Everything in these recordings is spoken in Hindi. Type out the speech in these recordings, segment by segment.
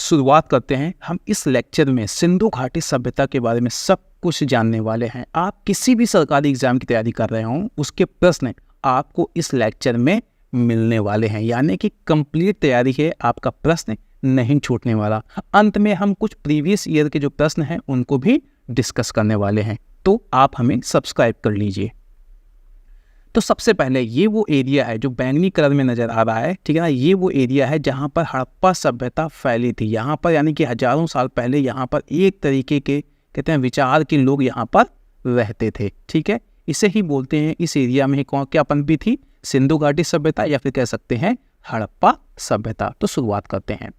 शुरुआत करते हैं। हम इस लेक्चर में सिंधु घाटी सभ्यता के बारे में सब कुछ जानने वाले हैं। आप किसी भी सरकारी एग्जाम की तैयारी कर रहे हो, उसके प्रश्न आपको इस लेक्चर में मिलने वाले हैं, यानी कि कंप्लीट तैयारी है, आपका प्रश्न नहीं छूटने वाला। अंत में हम कुछ प्रीवियस ईयर के जो प्रश्न हैं उनको भी डिस्कस करने वाले हैं, तो आप हमें सब्सक्राइब कर लीजिए। तो सबसे पहले ये वो एरिया है जो बैंगनी कलर में नज़र आ रहा है, ठीक है ना। ये वो एरिया है जहाँ पर हड़प्पा सभ्यता फैली थी। यहाँ पर यानी कि हजारों साल पहले यहाँ पर एक तरीके के कहते हैं विचार के लोग यहाँ पर रहते थे, ठीक है। इसे ही बोलते हैं, इस एरिया में कौन क्या पनपी थी, सिंधु घाटी सभ्यता या फिर कह सकते हैं हड़प्पा सभ्यता। तो शुरुआत करते हैं।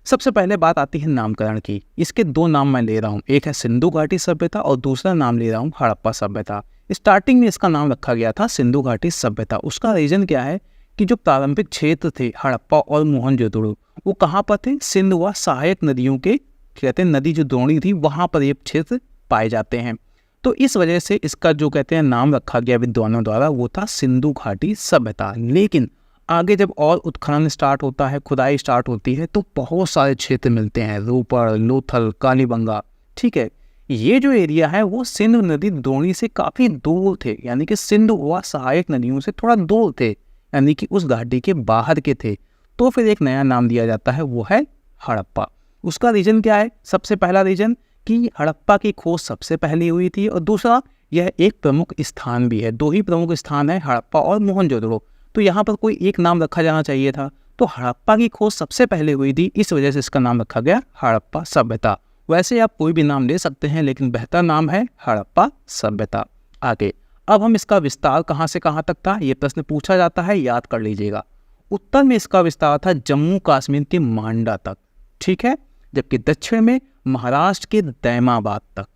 सबसे पहले बात आती है नामकरण की। इसके दो नाम मैं ले रहा हूँ, एक है सिंधु घाटी सभ्यता और दूसरा नाम ले रहा हूँ हड़प्पा सभ्यता। स्टार्टिंग में इसका नाम रखा गया था सिंधु घाटी सभ्यता। उसका रीजन क्या है कि जो प्रारंभिक क्षेत्र थे हड़प्पा और मोहनजोदड़ो, वो कहाँ पर थे, सिंध व सहायक नदियों के कहते हैं नदी जो द्रोणी थी वहाँ पर ये क्षेत्र पाए जाते हैं। तो इस वजह से इसका जो कहते हैं नाम रखा गया विद्वानों द्वारा वो था सिंधु घाटी सभ्यता। लेकिन आगे जब और उत्खनन स्टार्ट होता है, खुदाई स्टार्ट होती है, तो बहुत सारे क्षेत्र मिलते हैं, रोपड़, लोथल, कालीबंगा, ठीक है। ये जो एरिया है वो सिंध नदी द्रोणी से काफ़ी दूर थे, यानी कि सिंध व सहायक नदियों से थोड़ा दूर थे, यानी कि उस घाटी के बाहर के थे। तो फिर एक नया नाम दिया जाता है, वो है हड़प्पा। उसका रीजन क्या है, सबसे पहला रीजन कि हड़प्पा की खोज सबसे पहले हुई थी, और दूसरा यह एक प्रमुख स्थान भी है। दो ही प्रमुख स्थान है, हड़प्पा और मोहनजोदड़ो। तो यहाँ पर कोई एक नाम रखा जाना चाहिए था, तो हड़प्पा की खोज सबसे पहले हुई थी, इस वजह से इसका नाम रखा गया हड़प्पा सभ्यता। वैसे आप कोई भी नाम ले सकते हैं, लेकिन बेहतर नाम है हड़प्पा सभ्यता। आगे अब हम इसका विस्तार कहाँ से कहाँ तक था, ये प्रश्न पूछा जाता है, याद कर लीजिएगा। उत्तर में इसका विस्तार था जम्मू कश्मीर के मांडा तक, ठीक है, जबकि दक्षिण में महाराष्ट्र के दैमाबाद तक,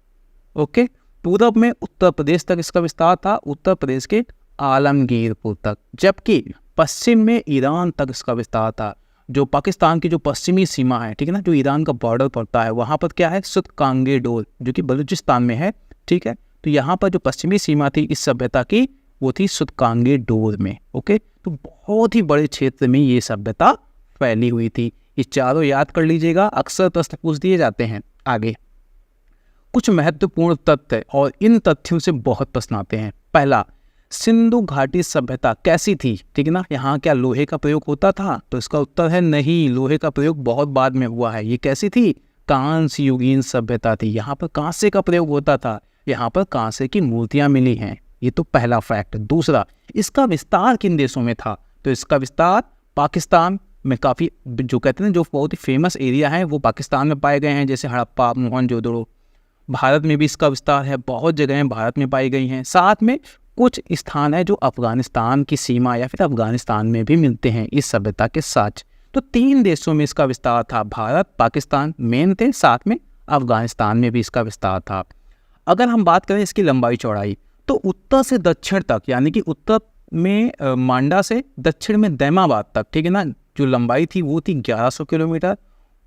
ओके। पूर्व में उत्तर प्रदेश तक इसका विस्तार था, उत्तर प्रदेश के आलमगीरपुर तक, जबकि पश्चिम में ईरान तक इसका विस्तार था। जो पाकिस्तान की जो पश्चिमी सीमा है, ठीक है ना, जो ईरान का बॉर्डर पड़ता है, वहाँ पर क्या है, सुतकांगेडोर, जो कि बलूचिस्तान में है, ठीक है। तो यहाँ पर जो पश्चिमी सीमा थी इस सभ्यता की वो थी सुतकांगेडोर में, ओके। तो बहुत ही बड़े क्षेत्र में ये सभ्यता फैली हुई थी। ये चारों याद कर लीजिएगा, अक्सर प्रश्न पूछ दिए जाते हैं। आगे कुछ महत्वपूर्ण तथ्य, और इन तथ्यों से बहुत प्रश्न आते हैं। पहला, सिंधु घाटी सभ्यता कैसी थी, ठीक है ना। यहाँ क्या लोहे का प्रयोग होता था, तो इसका उत्तर है नहीं, लोहे का प्रयोग बहुत बाद में हुआ है। ये कैसी थी, कांस्य युगीन सभ्यता थी। यहाँ पर कांसे का प्रयोग होता था, यहाँ पर कांसे की मूर्तियाँ मिली हैं, ये तो पहला फैक्ट। दूसरा, इसका विस्तार किन देशों में था, तो इसका विस्तार पाकिस्तान में काफ़ी, जो कहते हैं जो बहुत ही फेमस एरिया है वो पाकिस्तान में पाए गए हैं, जैसे हड़प्पा, मोहनजोदड़ो। भारत में भी इसका विस्तार है, बहुत जगहें भारत में पाई गई हैं। साथ में कुछ स्थान है जो अफगानिस्तान की सीमा या फिर अफगानिस्तान में भी मिलते हैं इस सभ्यता के साथ। तो 3 देशों में इसका विस्तार था, भारत, पाकिस्तान मेन थे, साथ में अफगानिस्तान में भी इसका विस्तार था। अगर हम बात करें इसकी लंबाई चौड़ाई, तो उत्तर से दक्षिण तक, यानी कि उत्तर में मांडा से दक्षिण में दैमाबाद तक, ठीक है ना, जो लंबाई थी वो थी 1100 किलोमीटर।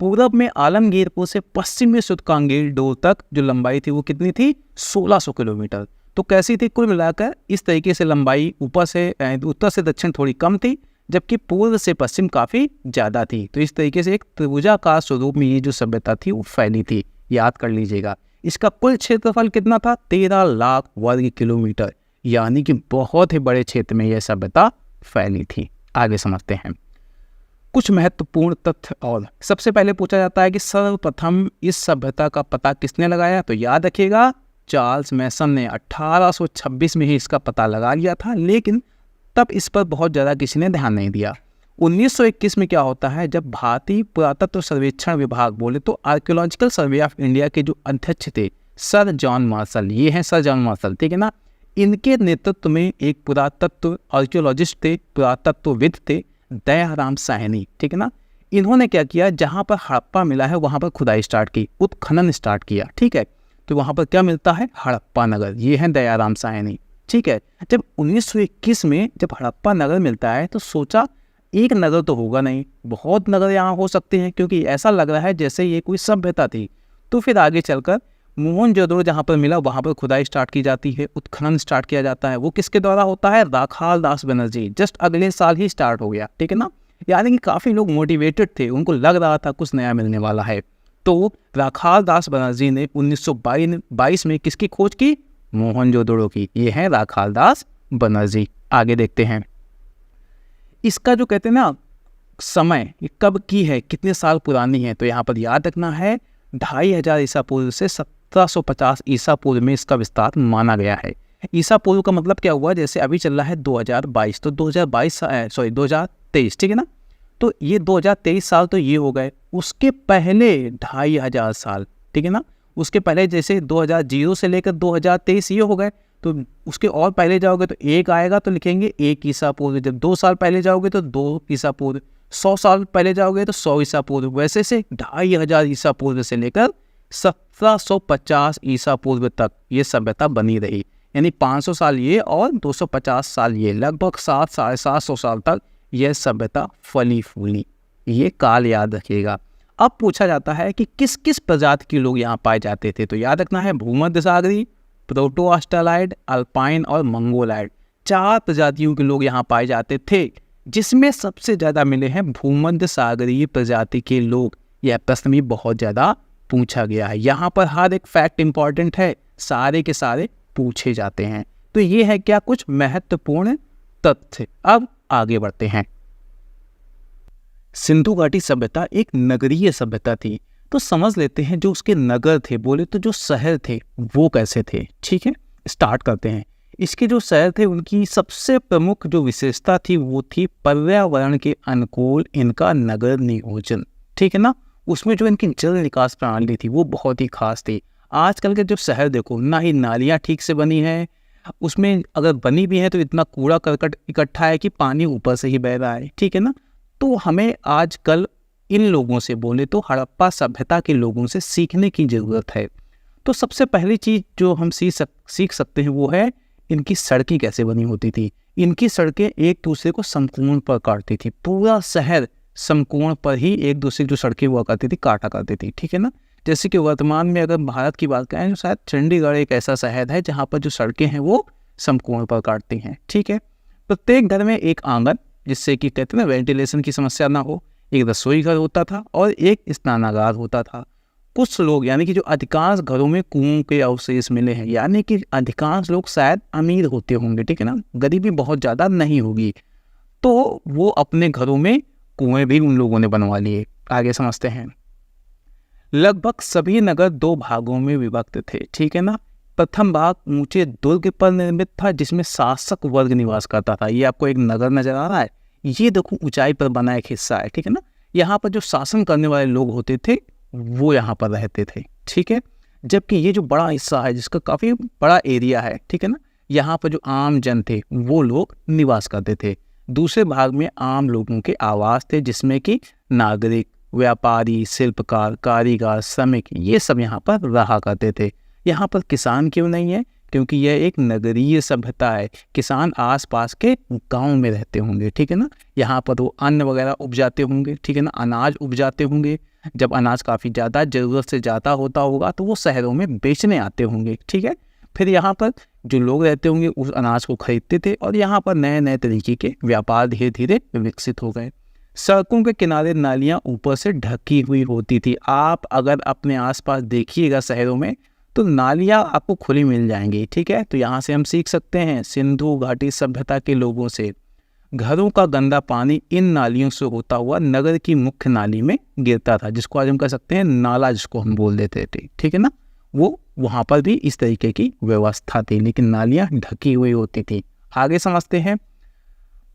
पूर्व में आलमगीरपुर से पश्चिम में सुतकांगेडोर तक जो लंबाई थी वो कितनी थी, 1600 किलोमीटर। तो कैसी थी, कुल मिलाकर इस तरीके से लंबाई ऊपर से उत्तर से दक्षिण थोड़ी कम थी, जबकि पूर्व से पश्चिम काफ़ी ज़्यादा थी। तो इस तरीके से एक त्रिभुजाकार स्वरूप में ये जो सभ्यता थी वो फैली थी, याद कर लीजिएगा। इसका कुल क्षेत्रफल कितना था, 13 लाख वर्ग किलोमीटर, यानी कि बहुत ही बड़े क्षेत्र में यह सभ्यता फैली थी। आगे समझते हैं कुछ महत्वपूर्ण तथ्य। और सबसे पहले पूछा जाता है कि सर्वप्रथम इस सभ्यता का पता किसने लगाया, तो याद रखिएगा चार्ल्स मैसन ने 1826 में ही इसका पता लगा लिया था, लेकिन तब इस पर बहुत ज़्यादा किसी ने ध्यान नहीं दिया। 1921 में क्या होता है, जब भारतीय पुरातत्व सर्वेक्षण विभाग, बोले तो आर्कियोलॉजिकल सर्वे ऑफ इंडिया के जो अध्यक्ष थे सर जॉन मार्शल, ये हैं सर जॉन मार्शल, ठीक है ना, इनके नेतृत्व में एक पुरातत्व आर्कियोलॉजिस्ट थे, पुरातत्वविद थे, दयाराम साहनी, ठीक है ना। इन्होंने क्या किया, जहाँ पर हड़प्पा मिला है वहाँ पर खुदाई स्टार्ट की, उत्खनन स्टार्ट किया, ठीक है। तो वहाँ पर क्या मिलता है, हड़प्पा नगर, ये है दयाराम साहनी, ठीक है। जब 1921 में जब हड़प्पा नगर मिलता है तो सोचा एक नगर तो होगा नहीं, बहुत नगर यहाँ हो सकते हैं, क्योंकि ऐसा लग रहा है जैसे ये कोई सभ्यता थी। तो फिर आगे चलकर मोहनजोदड़ो जहाँ पर मिला वहाँ पर खुदाई स्टार्ट की जाती है, उत्खनन स्टार्ट किया जाता है। वो किसके द्वारा होता है, राखाल दास बनर्जी, जस्ट अगले साल ही स्टार्ट हो गया, ठीक है ना। यानी कि काफ़ी लोग मोटिवेटेड थे, उनको लग रहा था कुछ नया मिलने वाला है। तो राखाल दास बनर्जी ने 1922 में किसकी खोज की? मोहनजोदड़ो की। ये है राखाल दास बनर्जी। आगे देखते हैं, इसका जो कहते हैं ना समय, ये कब की है, कितने साल पुरानी है, तो यहाँ पर याद रखना है 2500 ईसा पूर्व से 1750 ईसा पूर्व में इसका विस्तार माना गया है। ईसा पूर्व का मतलब क्या हुआ, जैसे अभी चल रहा है 2022, तो 2023, ठीक है ना, तो ये 2023 साल तो ये हो गए, उसके पहले 2500 साल, ठीक है ना, उसके पहले जैसे 2000 से लेकर 2023 ये हो गए, तो उसके और पहले जाओगे तो एक आएगा तो लिखेंगे 1 ईसा पूर्व, जब 2 साल पहले जाओगे तो 2 ईसा पूर्व, 100 साल पहले जाओगे तो 100 ईसा पूर्व, वैसे से 2500 ईसा पूर्व से लेकर 1750 ईसा पूर्व तक ये सभ्यता बनी रही। यानी 500 साल ये और 250 साल ये, लगभग 700-750 साल तक यह सभ्यता फली फूली। ये काल याद रखिएगा। अब पूछा जाता है कि किस किस प्रजाति के लोग यहाँ पाए जाते थे, तो याद रखना है भूमध्य सागरी, प्रोटो ऑस्ट्रेलाइड, अल्पाइन और मंगोलाइड, 4 प्रजातियों के लोग यहाँ पाए जाते थे, जिसमें सबसे ज़्यादा मिले हैं भूमध्य सागरीय प्रजाति के लोग। यह प्रश्न भी बहुत ज़्यादा पूछा गया है, यहाँ पर हर एक फैक्ट इंपॉर्टेंट है, सारे के सारे पूछे जाते हैं। तो ये है क्या कुछ महत्वपूर्ण तथ्य। अब आगे बढ़ते हैं। सिंधु घाटी सभ्यता एक नगरीय सभ्यता थी, तो समझ लेते हैं जो उसके नगर थे, बोले तो जो शहर थे वो कैसे थे। ठीक है, स्टार्ट करते हैं। इसके जो शहर थे उनकी सबसे प्रमुख जो विशेषता थी वो थी पर्यावरण के अनुकूल इनका नगर नियोजन। ठीक है ना, उसमें जो इनकी जल निकास प्रणाली थी वो बहुत ही खास थी। आजकल के जो शहर देखो, ना ही नालियाँ ठीक से बनी है, उसमें अगर बनी भी है तो इतना कूड़ा करकट इकट्ठा है कि पानी ऊपर से ही बह रहा है। ठीक है ना, तो हमें आजकल इन लोगों से, बोले तो हड़प्पा सभ्यता के लोगों से सीखने की ज़रूरत है। तो सबसे पहली चीज़ जो हम सीख सकते हैं वो है इनकी सड़कें कैसे बनी होती थी। इनकी सड़कें एक दूसरे को समकोण पर काटती थी, पूरा शहर समकोण पर ही एक दूसरे की जो सड़कें हुआ करती थी काटा करती थी। ठीक है ना, जैसे कि वर्तमान में अगर भारत की बात करें तो शायद चंडीगढ़ एक ऐसा शहर है जहाँ पर जो सड़कें हैं वो समकोण पर काटती हैं। ठीक है, प्रत्येक घर में एक आंगन, जिससे कि कहते हैं ना वेंटिलेशन की समस्या ना हो, एक रसोई घर होता था और एक स्नानागार होता था। कुछ लोग, यानी कि जो अधिकांश घरों में कुओं के अवशेष मिले हैं, यानी कि अधिकांश लोग शायद अमीर होते होंगे। ठीक है ना, गरीबी बहुत ज़्यादा नहीं होगी, तो वो अपने घरों में कुएं भी उन लोगों ने बनवा लिए। आगे समझते हैं। लगभग सभी नगर 2 भागों में विभक्त थे। ठीक है ना, प्रथम भाग ऊंचे दुर्ग पर निर्मित था जिसमें शासक वर्ग निवास करता था। ये आपको एक नगर नजर आ रहा है, ये देखो ऊंचाई पर बना एक हिस्सा है। ठीक है ना, यहाँ पर जो शासन करने वाले लोग होते थे वो यहाँ पर रहते थे। ठीक है, जबकि ये जो बड़ा हिस्सा है जिसका काफ़ी बड़ा एरिया है, ठीक है ना, यहाँ पर जो आम जन थे वो लोग निवास करते थे। दूसरे भाग में आम लोगों के आवास थे, जिसमें कि नागरिक, व्यापारी, शिल्पकार, कारीगर, श्रमिक, ये सब यहाँ पर रहा करते थे। यहाँ पर किसान क्यों नहीं है? क्योंकि यह एक नगरीय सभ्यता है, किसान आसपास के गांव में रहते होंगे। ठीक है ना, यहाँ पर वो अन्न वगैरह उपजाते होंगे। ठीक है ना, अनाज उपजाते होंगे। जब अनाज काफ़ी ज़्यादा ज़रूरत से ज़्यादा होता होगा तो वो शहरों में बेचने आते होंगे। ठीक है, फिर यहाँ पर जो लोग रहते होंगे उस अनाज को खरीदते थे और यहाँ पर नए नए तरीके के व्यापार धीरे धीरे विकसित हो गए। सड़कों के किनारे नालियाँ ऊपर से ढकी हुई होती थी। आप अगर अपने आसपास देखिएगा शहरों में तो नालियाँ आपको खुली मिल जाएंगी। ठीक है, तो यहाँ से हम सीख सकते हैं सिंधु घाटी सभ्यता के लोगों से। घरों का गंदा पानी इन नालियों से होता हुआ नगर की मुख्य नाली में गिरता था, जिसको आज हम कह सकते हैं नाला, जिसको हम बोल देते थे। ठीक है ना, वो वहाँ पर भी इस तरीके की व्यवस्था थी, लेकिन नालियाँ ढकी हुई होती थी। आगे समझते हैं।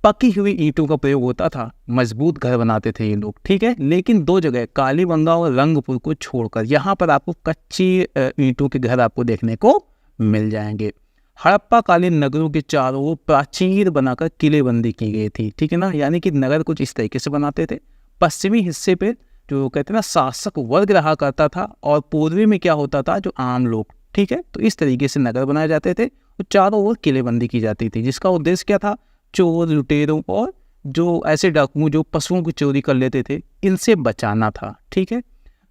पकी हुई ईंटों का प्रयोग होता था, मजबूत घर बनाते थे ये लोग। ठीक है, लेकिन 2 जगह कालीबंगा और रंगपुर को छोड़कर यहाँ पर आपको कच्ची ईंटों के घर आपको देखने को मिल जाएंगे। हड़प्पा कालीन नगरों के चारों ओर प्राचीर बनाकर किलेबंदी की गई थी। ठीक है ना, यानी कि नगर कुछ इस तरीके से बनाते थे। पश्चिमी हिस्से पे जो कहते हैं ना शासक वर्ग रहा करता था और पूर्वी में क्या होता था, जो आम लोग। ठीक है, तो इस तरीके से नगर बनाए जाते थे और चारों ओर किलेबंदी की जाती थी, जिसका उद्देश्य क्या था, चोर, लुटेरों और जो ऐसे डाकू जो पशुओं की चोरी कर लेते थे, इनसे बचाना था। ठीक है,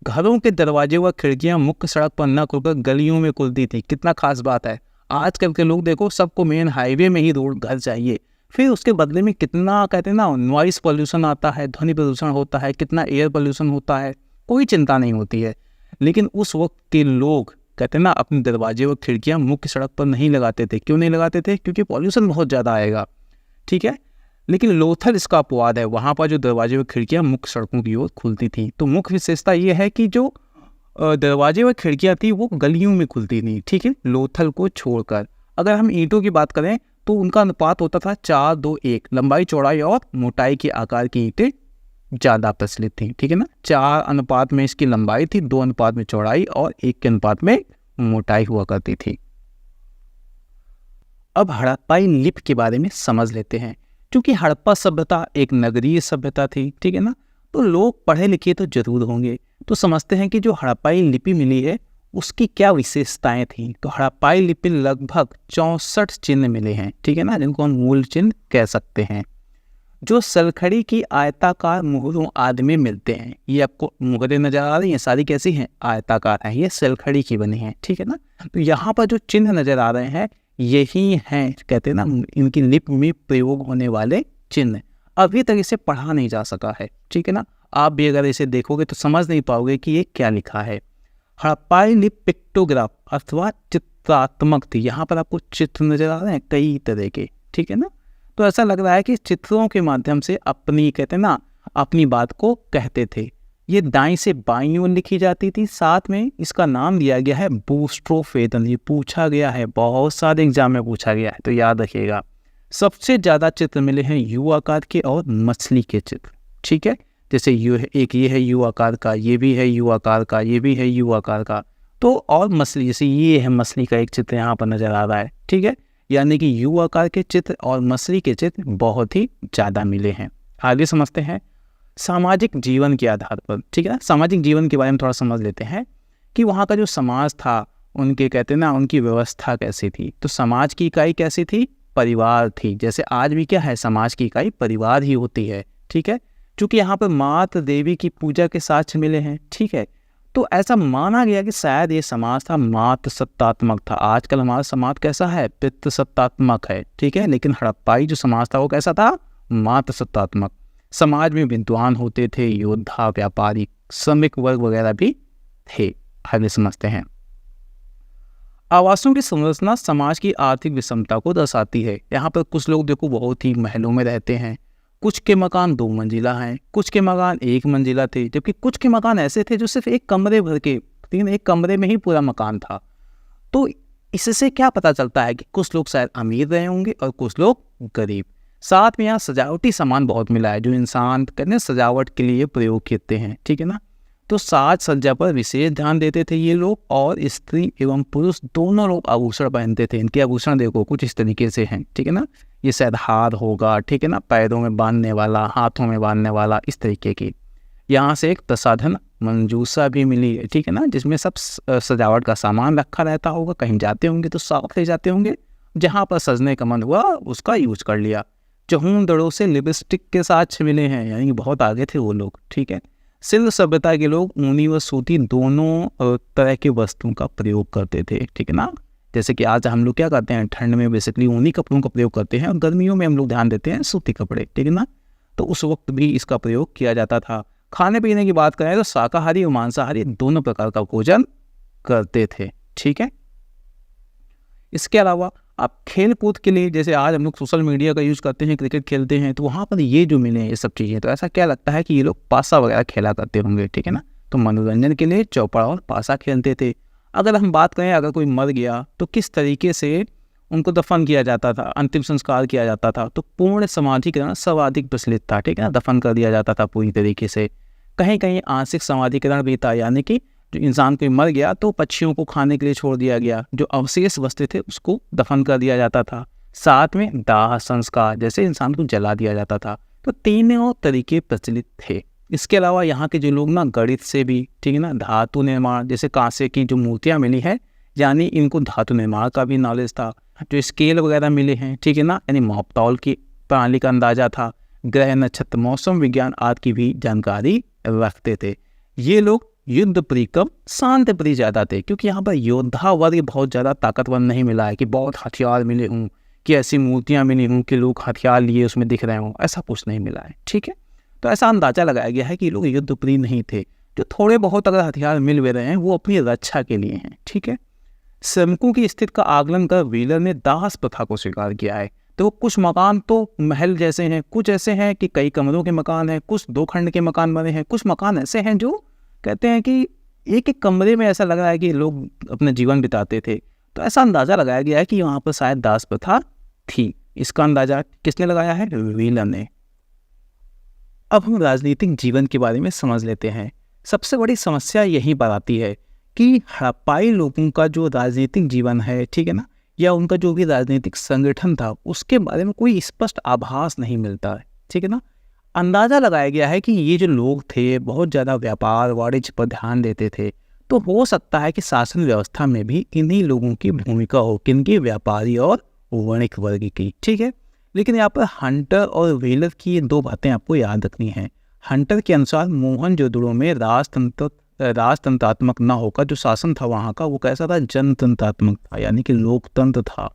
घरों के दरवाजे व खिड़कियां मुख्य सड़क पर न खुलकर गलियों में खुलती थी। कितना खास बात है, आजकल के लोग देखो सबको मेन हाईवे में ही रोड घर चाहिए, फिर उसके बदले में कितना कहते हैं ना नॉइस पोल्यूशन आता है, ध्वनि प्रदूषण होता है, कितना एयर पोल्यूशन होता है, कोई चिंता नहीं होती है। लेकिन उस वक्त के लोग कहते हैं ना अपने दरवाजे व खिड़कियां मुख्य सड़क पर नहीं लगाते थे। क्यों नहीं लगाते थे? क्योंकि पॉल्यूशन बहुत ज़्यादा आएगा, ठीक है। लेकिन लोथल इसका अपवाद है, वहाँ पर जो दरवाजे व खिड़कियाँ मुख्य सड़कों की ओर खुलती थी। तो मुख्य विशेषता ये है कि जो दरवाजे व खिड़कियाँ थी वो गलियों में खुलती थी, ठीक है, लोथल को छोड़कर। अगर हम ईंटों की बात करें तो उनका अनुपात होता था 4-2-1, लंबाई चौड़ाई और मोटाई के आकार की ईंटें ज़्यादा प्रचलित थी, ठीक है ना। 4 अनुपात में इसकी लंबाई थी, 2 अनुपात में चौड़ाई और 1 के अनुपात में मोटाई हुआ करती थी। अब हड़प्पाई लिपि के बारे में समझ लेते हैं। क्योंकि हड़प्पा सभ्यता एक नगरीय सभ्यता थी, ठीक है ना, तो लोग पढ़े लिखे तो जरूर होंगे। तो समझते हैं कि जो हड़प्पाई लिपि मिली है उसकी क्या विशेषताएं थी। तो हड़प्पाई लिपि लगभग 64 चिन्ह मिले हैं, ठीक है ना, जिनको हम मूल चिन्ह कह सकते हैं, जो सलखड़ी की आयताकार मुहरों आदि में मिलते हैं। ये आपको मुहरें नजर आ रही हैं, सारी कैसी हैं? आयताकार हैं, ये सलखड़ी की बनी हैं, ठीक है ना। तो यहाँ पर जो चिन्ह नजर आ रहे हैं यही हैं, कहते हैं ना, इनकी लिपि में प्रयोग होने वाले चिन्ह। अभी तक इसे पढ़ा नहीं जा सका है, ठीक है ना। आप भी अगर इसे देखोगे तो समझ नहीं पाओगे कि ये क्या लिखा है। हड़प्पाई लिपि पिक्टोग्राफ अथवा चित्रात्मक थी। यहाँ पर आपको चित्र नजर आ रहे हैं कई तरह के, ठीक है ना। तो ऐसा लग रहा है कि चित्रों के माध्यम से अपनी कहते हैं ना अपनी बात को कहते थे। ये दाईं से बाईं ओर लिखी जाती थी। साथ में इसका नाम दिया गया है बूस्ट्रोफेदन। ये पूछा गया है, बहुत सारे एग्जाम में पूछा गया है, तो याद रखिएगा। सबसे ज़्यादा चित्र मिले हैं यू आकार के और मछली के चित्र, ठीक है। जैसे एक ये है यू आकार का, ये भी है यू आकार का, ये भी है यू आकार का। तो और मछली, जैसे ये है मछली का एक चित्र यहाँ पर नजर आ रहा है, ठीक है। यानी कि यू आकार के चित्र और मछली के चित्र बहुत ही ज़्यादा मिले हैं। आगे समझते हैं सामाजिक जीवन के आधार पर, ठीक है ना। सामाजिक जीवन के बारे में थोड़ा समझ लेते हैं कि वहाँ का जो समाज था, उनके कहते हैं ना उनकी व्यवस्था कैसी थी। तो समाज की इकाई कैसी थी? परिवार थी। जैसे आज भी क्या है, समाज की इकाई परिवार ही होती है, ठीक है। चूँकि यहाँ पर माता देवी की पूजा के साक्ष्य मिले हैं, ठीक है, तो ऐसा माना गया कि शायद ये समाज था मातृ सत्तात्मक था। आजकल हमारा समाज कैसा है? पितृ सत्तात्मक है, ठीक है। लेकिन हड़प्पाई जो समाज था वो कैसा था? मातृ सत्तात्मक। समाज में विद्वान होते थे, योद्धा, व्यापारी, श्रमिक वर्ग वगैरह भी थे। आगे समझते हैं। आवासों की संरचना समाज की आर्थिक विषमता को दर्शाती है। यहाँ पर कुछ लोग देखो बहुत ही महलों में रहते हैं, कुछ के मकान 2 मंजिला हैं, कुछ के मकान 1 मंजिला थे, जबकि कुछ के मकान ऐसे थे जो सिर्फ एक कमरे भर के, एक कमरे में ही पूरा मकान था। तो इससे क्या पता चलता है कि कुछ लोग शायद अमीर रहे होंगे और कुछ लोग गरीब। साथ में यहाँ सजावटी सामान बहुत मिला है जो इंसान कहते हैं सजावट के लिए प्रयोग करते हैं, ठीक है ना। तो साज सज्जा पर विशेष ध्यान देते थे ये लोग, और स्त्री एवं पुरुष दोनों लोग आभूषण पहनते थे। इनके आभूषण देखो कुछ इस तरीके से हैं, ठीक है ना। ये शायद हार होगा, ठीक है ना, पैरों में बांधने वाला, हाथों में बांधने वाला, इस तरीके की। यहाँ से एक प्रसाधन मंजूसा भी मिली है, ठीक है ना, जिसमें सब सजावट का सामान रखा रहता होगा। कहीं जाते होंगे तो साथ ले जाते होंगे, जहाँ पर सजने का मन हुआ उसका यूज कर लिया। चहुंदड़ों से लिपस्टिक के साथ मिले हैं, यानी कि बहुत आगे थे वो लोग, ठीक है। सिंध सभ्यता के लोग ऊनी व सूती दोनों तरह के वस्तुओं का प्रयोग करते थे, ठीक है ना। जैसे कि आज हम लोग क्या करते हैं, ठंड में बेसिकली ऊनी कपड़ों का प्रयोग करते हैं और गर्मियों में हम लोग ध्यान देते हैं सूती कपड़े, ठीक है ना। तो उस वक्त भी इसका प्रयोग किया जाता था। खाने पीने की बात करें तो शाकाहारी और मांसाहारी दोनों प्रकार का भोजन करते थे, ठीक है। इसके अलावा आप खेल कूद के लिए, जैसे आज हम लोग सोशल मीडिया का यूज़ करते हैं, क्रिकेट खेलते हैं, तो वहाँ पर ये जो मिले हैं ये सब चीज़ें, तो ऐसा क्या लगता है कि ये लोग पासा वगैरह खेला करते होंगे, ठीक है ना। तो मनोरंजन के लिए चौपड़ा और पासा खेलते थे। अगर हम बात करें, अगर कोई मर गया तो किस तरीके से उनको दफन किया जाता था, अंतिम संस्कार किया जाता था, तो पूर्ण समाधिकरण सर्वाधिक प्रचलित था, ठीक है ना। दफन कर दिया जाता था पूरी तरीके से। कहीं कहीं आंशिक समाधिकरण भी था, यानी कि जो इंसान कोई मर गया तो पक्षियों को खाने के लिए छोड़ दिया गया, जो अवशेष बचते थे उसको दफन कर दिया जाता था। साथ में दाह संस्कार, जैसे इंसान को जला दिया जाता था। तो तीनों तरीके प्रचलित थे। इसके अलावा यहाँ के जो लोग ना गणित से भी, ठीक है ना, धातु निर्माण, जैसे कांसे की जो मूर्तियाँ मिली हैं, यानी इनको धातु निर्माण का भी नॉलेज था। जो स्केल वगैरह मिले हैं, ठीक है ना, यानी मापतौल की प्रणाली का अंदाजा था। ग्रह नक्षत्र मौसम विज्ञान आदि की भी जानकारी रखते थे। ये लोग युद्ध प्रिय कम शांत प्रिय ज़्यादा थे, क्योंकि यहाँ पर योद्धा वर्ग बहुत ज़्यादा ताकतवर नहीं मिला है कि बहुत हथियार मिले हों, कि ऐसी मूर्तियाँ मिली हों कि लोग हथियार लिए उसमें दिख रहे हों, ऐसा कुछ नहीं मिला है। ठीक है, तो ऐसा अंदाज़ा लगाया गया है कि लोग युद्धप्रिय नहीं थे। जो थोड़े बहुत अगर हथियार मिल भी रहे हैं वो अपनी रक्षा के लिए हैं। ठीक है, श्रमिकों की स्थिति का आकलन कर व्हीलर ने दास प्रथा को स्वीकार किया है। तो कुछ मकान तो महल जैसे हैं, कुछ ऐसे हैं कि कई कमरों के मकान हैं, कुछ 2 खंड के मकान बने हैं, कुछ मकान ऐसे हैं जो कहते हैं कि एक एक कमरे में ऐसा लग रहा है कि लोग अपना जीवन बिताते थे। तो ऐसा अंदाज़ा लगाया गया है कि वहाँ पर शायद दास प्रथा थी। इसका अंदाज़ा किसने लगाया है? व्हीलर ने। अब हम राजनीतिक जीवन के बारे में समझ लेते हैं। सबसे बड़ी समस्या यहीं पर आती है कि हड़प्पाई लोगों का जो राजनीतिक जीवन है, ठीक है ना, या उनका जो भी राजनीतिक संगठन था, उसके बारे में कोई स्पष्ट आभास नहीं मिलता है। ठीक है ना, अंदाज़ा लगाया गया है कि ये जो लोग थे बहुत ज़्यादा व्यापार वाणिज्य पर ध्यान देते थे। तो हो सकता है कि शासन व्यवस्था में भी इन्हीं लोगों की भूमिका हो, किनकी? व्यापारी और वणिक वर्ग की। ठीक है, लेकिन यहाँ पर हंटर और व्हीलर की ये 2 बातें आपको याद रखनी है। हंटर के अनुसार मोहनजोदड़ो में राजतंत्रात्मक न होकर जो शासन था वहाँ का, वो कैसा था? जनतंत्रात्मक था, यानी कि लोकतंत्र था।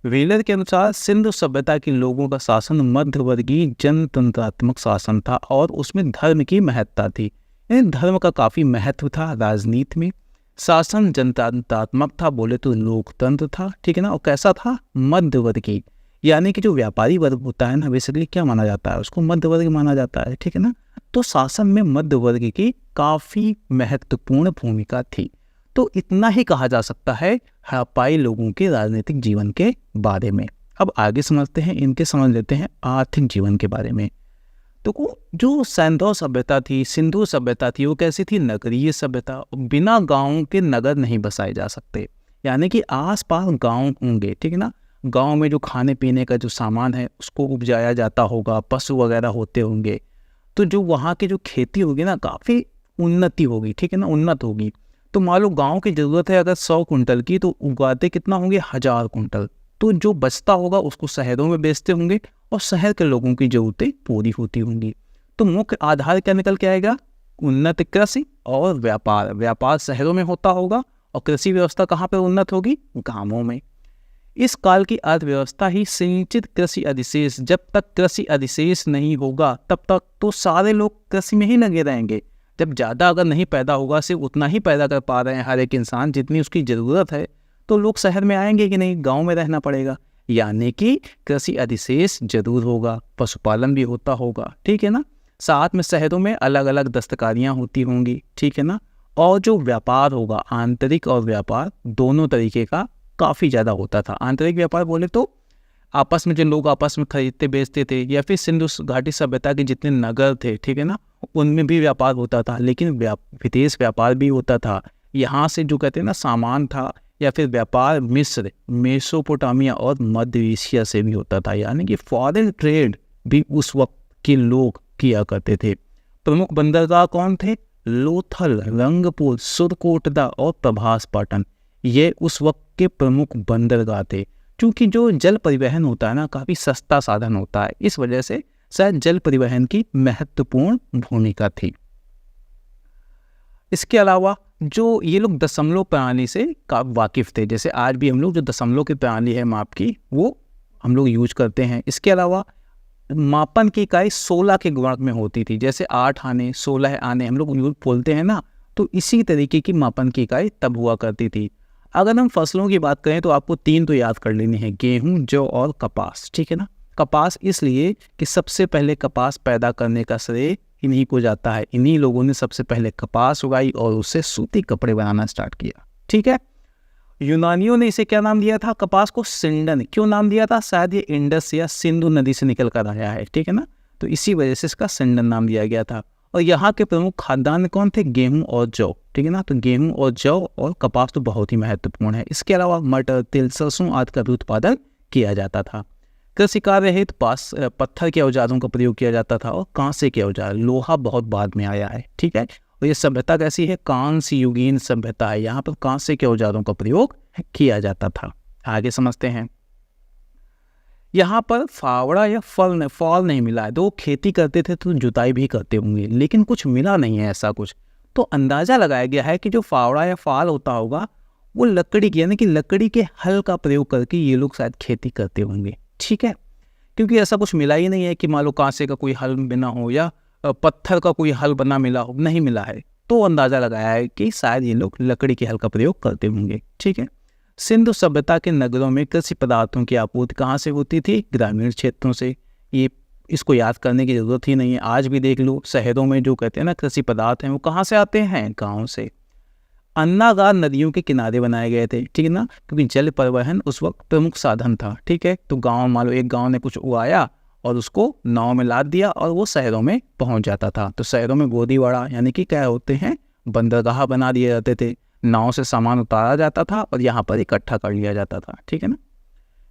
व्हीलर के अनुसार सिंधु सभ्यता के लोगों का शासन मध्यवर्गीय जनतंत्रात्मक शासन था और उसमें धर्म की महत्ता थी। यानी धर्म का काफ़ी महत्व था राजनीति में। शासन जनतंत्रात्मक था, बोले तो लोकतंत्र था। ठीक है ना, और कैसा था? मध्यवर्गीय, यानी कि जो व्यापारी वर्ग होता है ना, बेसिकली क्या माना जाता है? उसको मध्य वर्ग माना जाता है। ठीक है ना, तो शासन में मध्य वर्ग की काफ़ी महत्वपूर्ण भूमिका थी। तो इतना ही कहा जा सकता है हड़प्पाई लोगों के राजनीतिक जीवन के बारे में। अब आगे समझते हैं, समझ लेते हैं आर्थिक जीवन के बारे में। तो जो सिंधु सभ्यता थी, सिंधु सभ्यता थी, वो कैसी थी? नगरीय सभ्यता। बिना गाँव के नगर नहीं बसाए जा सकते, यानी कि आस पास गाँव होंगे। ठीक है ना, गांव में जो खाने पीने का जो सामान है उसको उपजाया जाता होगा, पशु वगैरह होते होंगे, तो जो वहाँ की जो खेती होगी ना, काफ़ी उन्नति होगी। ठीक है ना, उन्नत होगी। तो मान लो गाँव की ज़रूरत है अगर 100 कुंटल की, तो उगाते कितना होंगे? 1000 कुंटल। तो जो बचता होगा उसको शहरों में बेचते होंगे और शहर के लोगों की ज़रूरतें पूरी होती होंगी। तो मुख्य आधार क्या निकल के आएगा? उन्नत कृषि और व्यापार। व्यापार शहरों में होता होगा और कृषि व्यवस्था कहाँ पर उन्नत होगी? गाँवों में। इस काल की अर्थव्यवस्था ही सिंचित कृषि अधिशेष, जब तक कृषि अधिशेष नहीं होगा तब तक तो सारे लोग कृषि में ही लगे रहेंगे। जब ज़्यादा अगर नहीं पैदा होगा, सिर्फ उतना ही पैदा कर पा रहे हैं हर एक इंसान जितनी उसकी ज़रूरत है, तो लोग शहर में आएंगे कि नहीं? गांव में रहना पड़ेगा। यानी कि कृषि अधिशेष जरूर होगा, पशुपालन भी होता होगा। ठीक है ना, साथ में शहरों में अलग अलग दस्तकारियाँ होती होंगी। ठीक है ना, और जो व्यापार होगा, आंतरिक और व्यापार दोनों तरीके का काफ़ी ज़्यादा होता था। आंतरिक व्यापार बोले तो आपस में जो लोग आपस में खरीदते बेचते थे, या फिर सिंधु घाटी सभ्यता के जितने नगर थे, ठीक है ना, उनमें भी व्यापार होता था। लेकिन विदेश व्यापार भी होता था। यहाँ से जो कहते हैं ना सामान था, या फिर व्यापार मिस्र, मेसोपोटामिया और मध्य एशिया से भी होता था। यानी कि फॉरेन ट्रेड भी उस वक्त के लोग किया करते थे। प्रमुख बंदरगाह कौन थे? लोथल, रंगपुर, सुरकोटदा और प्रभासपाटन। ये उस वक्त के प्रमुख बंदरगाह थे। क्योंकि जो जल परिवहन होता है ना, काफ़ी सस्ता साधन होता है, इस वजह से शायद जल परिवहन की महत्वपूर्ण भूमिका थी। इसके अलावा जो ये लोग दशमलव प्रणाली से वाकिफ़ थे। जैसे आज भी हम लोग जो दशमलव की प्रणाली है माप की, वो हम लोग यूज करते हैं। इसके अलावा मापन की इकाई 16 के गुणक में होती थी। जैसे 8 आने, 16 आने हम लोग यूज बोलते हैं ना, तो इसी तरीके की मापन की इकाई तब हुआ करती थी। अगर हम फसलों की बात करें तो आपको 3 तो याद कर लेनी है, गेहूं, जौ और कपास। ठीक है ना, कपास इसलिए कि सबसे पहले कपास पैदा करने का श्रेय इन्हीं को जाता है। इन्हीं लोगों ने सबसे पहले कपास उगाई और उससे सूती कपड़े बनाना स्टार्ट किया। ठीक है, यूनानियों ने इसे क्या नाम दिया था? कपास को सिंडन। क्यों नाम दिया था? शायद ये इंडस या सिंधु नदी से निकल कर आया है। ठीक है ना, तो इसी वजह से इसका सिंडन नाम दिया गया था। और यहाँ के प्रमुख खाद्यान्न कौन थे? गेहूं और जौ। ठीक है ना, तो गेहूं और जौ और कपास तो बहुत ही महत्वपूर्ण है। इसके अलावा मटर, तिल, सरसों आदि का भी उत्पादन किया जाता था। कृषि कार्य हेतु पत्थर के औजारों का प्रयोग किया जाता था और कांसे के औजार। लोहा बहुत बाद में आया है। ठीक है, और ये सभ्यता कैसी है? कांस्य युगीन सभ्यता है। यहाँ पर कांसे के औजारों का प्रयोग किया जाता था। आगे समझते हैं। यहाँ पर फावड़ा या फॉल नहीं मिला है। तो खेती करते थे तो जुताई भी करते होंगे, लेकिन कुछ मिला नहीं है ऐसा कुछ। तो अंदाज़ा लगाया गया है कि जो फावड़ा या फाल होता होगा वो लकड़ी की, यानी कि लकड़ी के हल का प्रयोग करके ये लोग शायद खेती करते होंगे, ठीक है। क्योंकि ऐसा कुछ मिला ही नहीं है कि मान लो कांसे का कोई हल बना हो या पत्थर का कोई हल बना मिला हो, नहीं मिला है। तो अंदाजा लगाया है कि शायद ये लोग लकड़ी के हल का प्रयोग करते होंगे, ठीक है। सिंधु सभ्यता के नगरों में कृषि पदार्थों की आपूर्ति कहाँ से होती थी? ग्रामीण क्षेत्रों से। ये इसको याद करने की जरूरत ही नहीं है, आज भी देख लो शहरों में जो कहते हैं ना कृषि पदार्थ हैं वो कहाँ से आते हैं? गाँव से। अन्नागार नदियों के किनारे बनाए गए थे, ठीक है ना, क्योंकि जल परिवहन उस वक्त प्रमुख साधन था, ठीक है। तो गांव, मान लो एक गांव ने कुछ उगाया और उसको नाव में लाद दिया और वो शहरों में पहुंच जाता था। तो शहरों में गोदीवाड़ा यानी कि क्या होते हैं, बंदरगाह बना दिए जाते थे, नाव से सामान उतारा जाता था और यहाँ पर इकट्ठा कर लिया जाता था, ठीक है ना।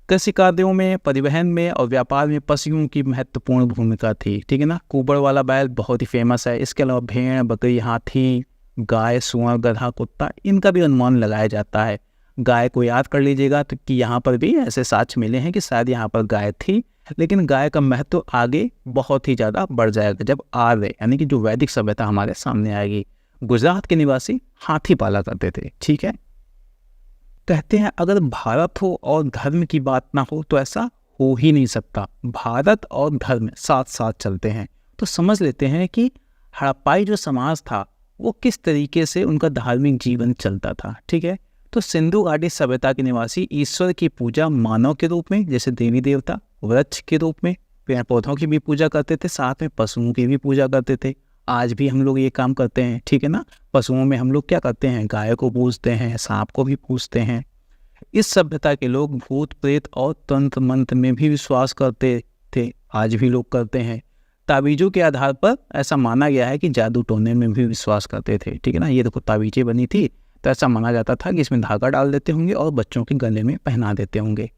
कृषि कार्यों में, परिवहन में और व्यापार में पशुओं की महत्वपूर्ण भूमिका थी, ठीक है ना। कुबड़ वाला बैल बहुत ही फेमस है। इसके अलावा भेड़, बकरी, हाथी, गाय, सुअर, गधा, कुत्ता, इनका भी अनुमान लगाया जाता है। गाय को याद कर लीजिएगा तो कि यहाँ पर भी ऐसे साक्ष्य मिले हैं कि शायद यहाँ पर गाय थी, लेकिन गाय का महत्व आगे बहुत ही ज़्यादा बढ़ जाएगा जब आर्य यानी कि जो वैदिक सभ्यता हमारे सामने आएगी। गुजरात के निवासी हाथी पाला करते थे, ठीक है। कहते हैं अगर भारत हो और धर्म की बात ना हो तो ऐसा हो ही नहीं सकता। भारत और धर्म साथ साथ चलते हैं। तो समझ लेते हैं कि हड़प्पाई जो समाज था वो किस तरीके से उनका धार्मिक जीवन चलता था, ठीक है। तो सिंधु घाटी सभ्यता के निवासी ईश्वर की पूजा मानव के रूप में, जैसे देवी देवता, वृक्ष के रूप में, पेड़ पौधों की भी पूजा करते थे, साथ में पशुओं की भी पूजा करते थे। आज भी हम लोग ये काम करते हैं, ठीक है ना। पशुओं में हम लोग क्या करते हैं, गाय को पूजते हैं, सांप को भी पूजते हैं। इस सभ्यता के लोग भूत प्रेत और तंत्र मंत्र में भी विश्वास करते थे, आज भी लोग करते हैं। ताबीज़ों के आधार पर ऐसा माना गया है कि जादू टोने में भी विश्वास करते थे, ठीक है ना। ये देखो ताबीज़ें बनी थी तो ऐसा माना जाता था कि इसमें धागा डाल देते होंगे और बच्चों के गले में पहना देते होंगे।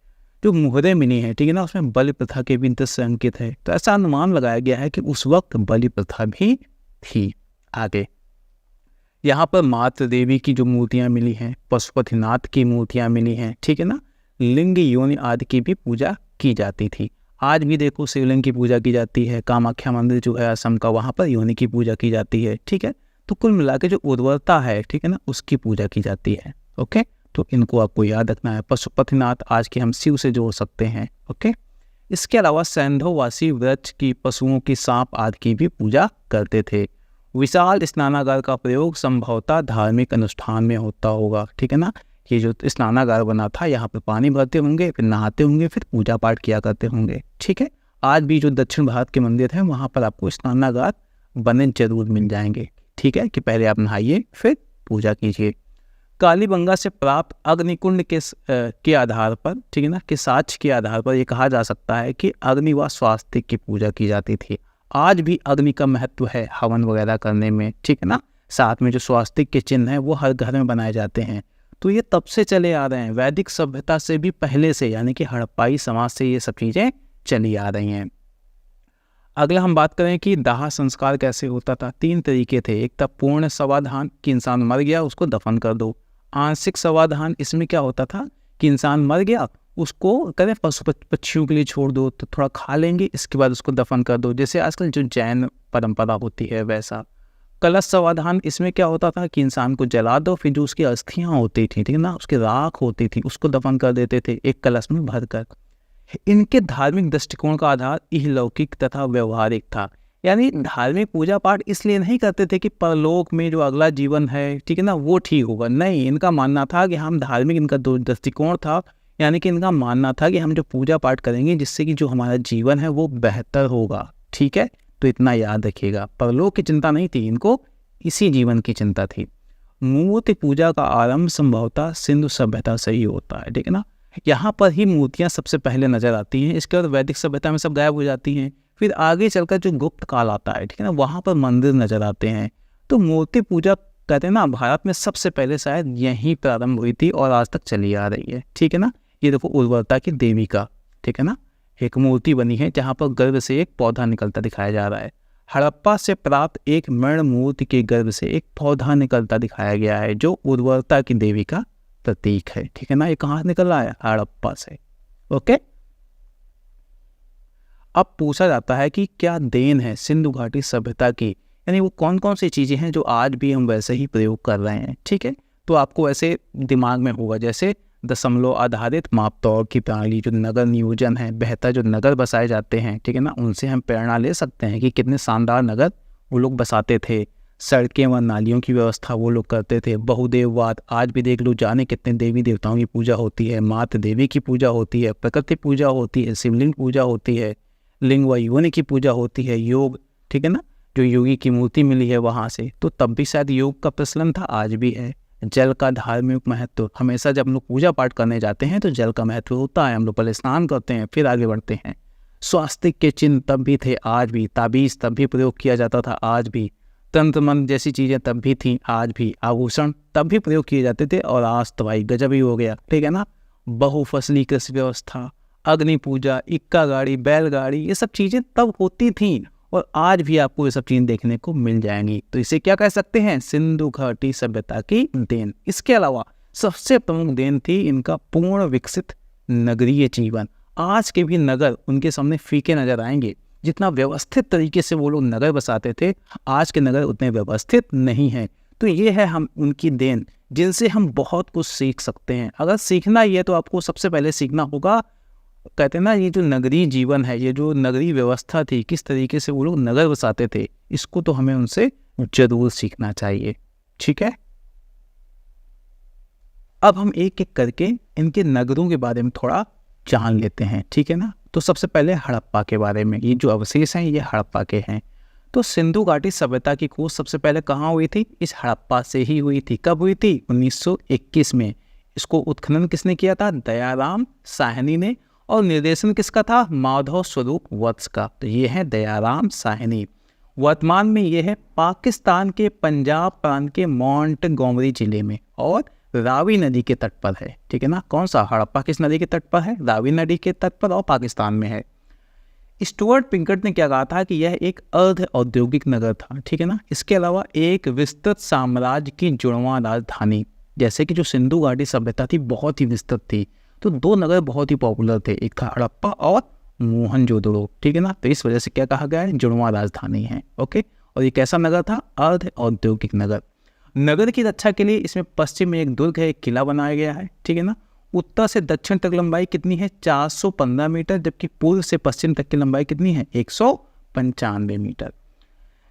जो मुहरे मिनी है, ठीक है ना, उसमें बलि प्रथा के भी दृश्य अंकित है। तो ऐसा अनुमान लगाया गया है कि उस वक्त बलि प्रथा भी थी। आगे यहाँ पर मातृ देवी की जो मूर्तियाँ मिली हैं, पशुपतिनाथ की मूर्तियाँ मिली हैं, ठीक है ना। लिंग, योनि आदि की भी पूजा की जाती थी। आज भी देखो शिवलिंग की पूजा की जाती है। कामाख्या मंदिर जो है असम का, वहाँ पर योनि की पूजा की जाती है, ठीक है। तो कुल मिला के जो उर्वरता है, ठीक है ना, उसकी पूजा की जाती है। ओके, तो इनको आपको याद रखना है। पशुपतिनाथ आज के हम शिव से जोड़ सकते हैं। ओके, इसके अलावा सैंधववासी वृक्ष की, पशुओं की, सांप आदि की भी पूजा करते थे। विशाल स्नानागार का प्रयोग संभवतः धार्मिक अनुष्ठान में होता होगा, ठीक है ना। ये जो स्नानागार बना था, यहाँ पे पानी भरते होंगे, फिर नहाते होंगे, फिर पूजा पाठ किया करते होंगे, ठीक है। आज भी जो दक्षिण भारत के मंदिर हैं वहाँ पर आपको स्नानागार बने जरूर मिल जाएंगे, ठीक है, कि पहले आप नहाइए फिर पूजा कीजिए। कालीबंगा से प्राप्त अग्निकुंड के आधार पर, ठीक है ना, के साक्ष्य के आधार पर यह कहा जा सकता है कि अग्नि व स्वास्थ्य की पूजा की जाती थी। आज भी अग्नि का महत्व है हवन वगैरह करने में, ठीक है ना। साथ में जो स्वास्तिक के चिन्ह हैं वो हर घर में बनाए जाते हैं। तो ये तब से चले आ रहे हैं, वैदिक सभ्यता से भी पहले से, यानी कि हड़प्पाई समाज से ये सब चीज़ें चली आ रही हैं। अगला हम बात करें कि दाह संस्कार कैसे होता था। 3 तरीके थे। एक था पूर्ण समाधान कि इंसान मर गया उसको दफन कर दो। आंशिक समाधान, इसमें क्या होता था कि इंसान मर गया उसको करें पशु पक्षियों के लिए छोड़ दो, तो थोड़ा खा लेंगे, इसके बाद उसको दफन कर दो, जैसे आजकल जो जैन परंपरा होती है वैसा। कलश समाधान, इसमें क्या होता था कि इंसान को जला दो, फिर जो उसकी अस्थियाँ होती थी, ठीक है ना, उसकी राख होती थी, उसको दफन कर देते थे एक कलश में भर कर। इनके धार्मिक दृष्टिकोण का आधार इहलौकिक तथा व्यवहारिक था। यानी धार्मिक पूजा पाठ इसलिए नहीं करते थे कि परलोक में जो अगला जीवन है, ठीक है ना, वो ठीक होगा। नहीं, इनका मानना था कि हम धार्मिक, इनका दृष्टिकोण था, यानी कि इनका मानना था कि हम जो पूजा पाठ करेंगे जिससे कि जो हमारा जीवन है वो बेहतर होगा, ठीक है। तो इतना याद रखिएगा, परलोक की चिंता नहीं थी इनको, इसी जीवन की चिंता थी। मूर्ति पूजा का आरंभ संभवतः सिंधु सभ्यता से ही होता है, ठीक है ना। यहाँ पर ही मूर्तियाँ सबसे पहले नजर आती हैं, इसके बाद वैदिक सभ्यता में सब गायब हो जाती हैं। फिर आगे चलकर जो गुप्त काल आता है, ठीक है ना, वहाँ पर मंदिर नजर आते हैं। तो मूर्ति पूजा कहते हैं ना, भारत में सबसे पहले शायद यहीं प्रारंभ हुई थी और आज तक चली आ रही है, ठीक है ना। ये देखो उर्वरता की देवी का, ठीक है ना, एक मूर्ति बनी है जहाँ पर गर्भ से एक पौधा निकलता दिखाया जा रहा है। हड़प्पा से प्राप्त एक मृण मूर्ति के गर्भ से एक पौधा निकलता दिखाया गया है जो उर्वरता की देवी का प्रतीक है, ठीक है ना। ये कहाँ निकल रहा है? हड़प्पा से। ओके, अब पूछा जाता है कि क्या देन है सिंधु घाटी सभ्यता की, यानी वो कौन कौन सी चीजें हैं जो आज भी हम वैसे ही प्रयोग कर रहे हैं, ठीक है। तो आपको ऐसे दिमाग में होगा जैसे दशमलव आधारित मापतौल की प्रणाली, जो नगर नियोजन है, बेहतर जो नगर बसाए जाते हैं, ठीक है ना, उनसे हम प्रेरणा ले सकते हैं कि कितने शानदार नगर वो लोग बसाते थे। सड़कें व नालियों की व्यवस्था वो लोग करते थे। बहुदेववाद, आज भी देख लो, जाने कितने देवी देवताओं की पूजा होती है, मातृ देवी की पूजा होती है, प्रकृति पूजा होती है, शिवलिंग पूजा होती है, लिंग व योनि की पूजा होती है, योग, ठीक है ना, जो योगी की मूर्ति मिली है वहाँ से, तो तब भी शायद योग का प्रचलन था, आज भी है। जल का धार्मिक महत्व, हमेशा जब हम लोग पूजा पाठ करने जाते हैं तो जल का महत्व होता है, हम लोग पहले स्नान करते हैं फिर आगे बढ़ते हैं। स्वास्तिक के चिन्ह तब भी थे, आज भी। ताबीज़ तब भी प्रयोग किया जाता था, आज भी। तंत्र मंत्र जैसी चीज़ें तब भी थीं, आज भी। आभूषण तब भी प्रयोग किए जाते थे, और आज तो भाई गजब ही हो गया, ठीक है ना। बहुफसली कृषि व्यवस्था, अग्नि पूजा, इक्का गाड़ी, बैलगाड़ी, ये सब चीज़ें तब होती थीं, और आज भी आपको ये सब चीज़ें देखने को मिल जाएंगी। तो इसे क्या कह सकते हैं? सिंधु घाटी सभ्यता की देन। इसके अलावा सबसे प्रमुख देन थी इनका पूर्ण विकसित नगरीय जीवन। आज के भी नगर उनके सामने फीके नजर आएंगे। जितना व्यवस्थित तरीके से वो लोग नगर बसाते थे, आज के नगर उतने व्यवस्थित नहीं हैं। तो ये है हम उनकी देन, जिनसे हम बहुत कुछ सीख सकते हैं। अगर सीखना ही है तो आपको सबसे पहले सीखना होगा, कहते हैं ना, ये जो नगरीय जीवन है, ये जो नगरीय व्यवस्था थी, किस तरीके से वो लोग नगर बसाते थे, इसको तो हमें उनसे जरूर सीखना चाहिए। ठीक है, अब हम एक एक करके इनके नगरों के बारे में थोड़ा जान लेते हैं, ठीक है ना। तो सबसे पहले हड़प्पा के बारे में, ये जो अवशेष हैं ये हड़प्पा के हैं। तो सिंधु घाटी सभ्यता की खोज सबसे पहले कहाँ हुई थी? इस हड़प्पा से ही हुई थी। कब हुई थी? 1921 में। इसको उत्खनन किसने किया था? दयाराम साहनी ने। और निर्देशन किसका था? माधव स्वरूप वत्स का। तो ये है दयाराम साहनी। वर्तमान में ये है पाकिस्तान के पंजाब प्रांत के मोंटगोमरी जिले में, और रावी नदी के तट पर है, ठीक है ना। कौन सा? हड़प्पा किस नदी के तट पर है? रावी नदी के तट पर, और पाकिस्तान में है। स्टुअर्ट पिंकट ने क्या कहा था कि यह एक अर्ध औद्योगिक नगर था, ठीक है ना। इसके अलावा एक विस्तृत साम्राज्य की जुड़वां राजधानी, जैसे कि जो सिंधु घाटी सभ्यता थी बहुत ही विस्तृत थी, तो दो नगर बहुत ही पॉपुलर थे, एक था हड़प्पा और मोहनजोदड़ो, ठीक है ना। तो इस वजह से क्या कहा गया है? जुड़वां राजधानी है, ओके। और ये कैसा नगर था? अर्ध औद्योगिक नगर। नगर की रक्षा के लिए इसमें पश्चिम में एक दुर्ग है, एक किला बनाया गया है, ठीक है ना। उत्तर से दक्षिण तक लंबाई कितनी है? 415 मीटर, जबकि पूर्व से पश्चिम तक की लंबाई कितनी है? 195 मीटर।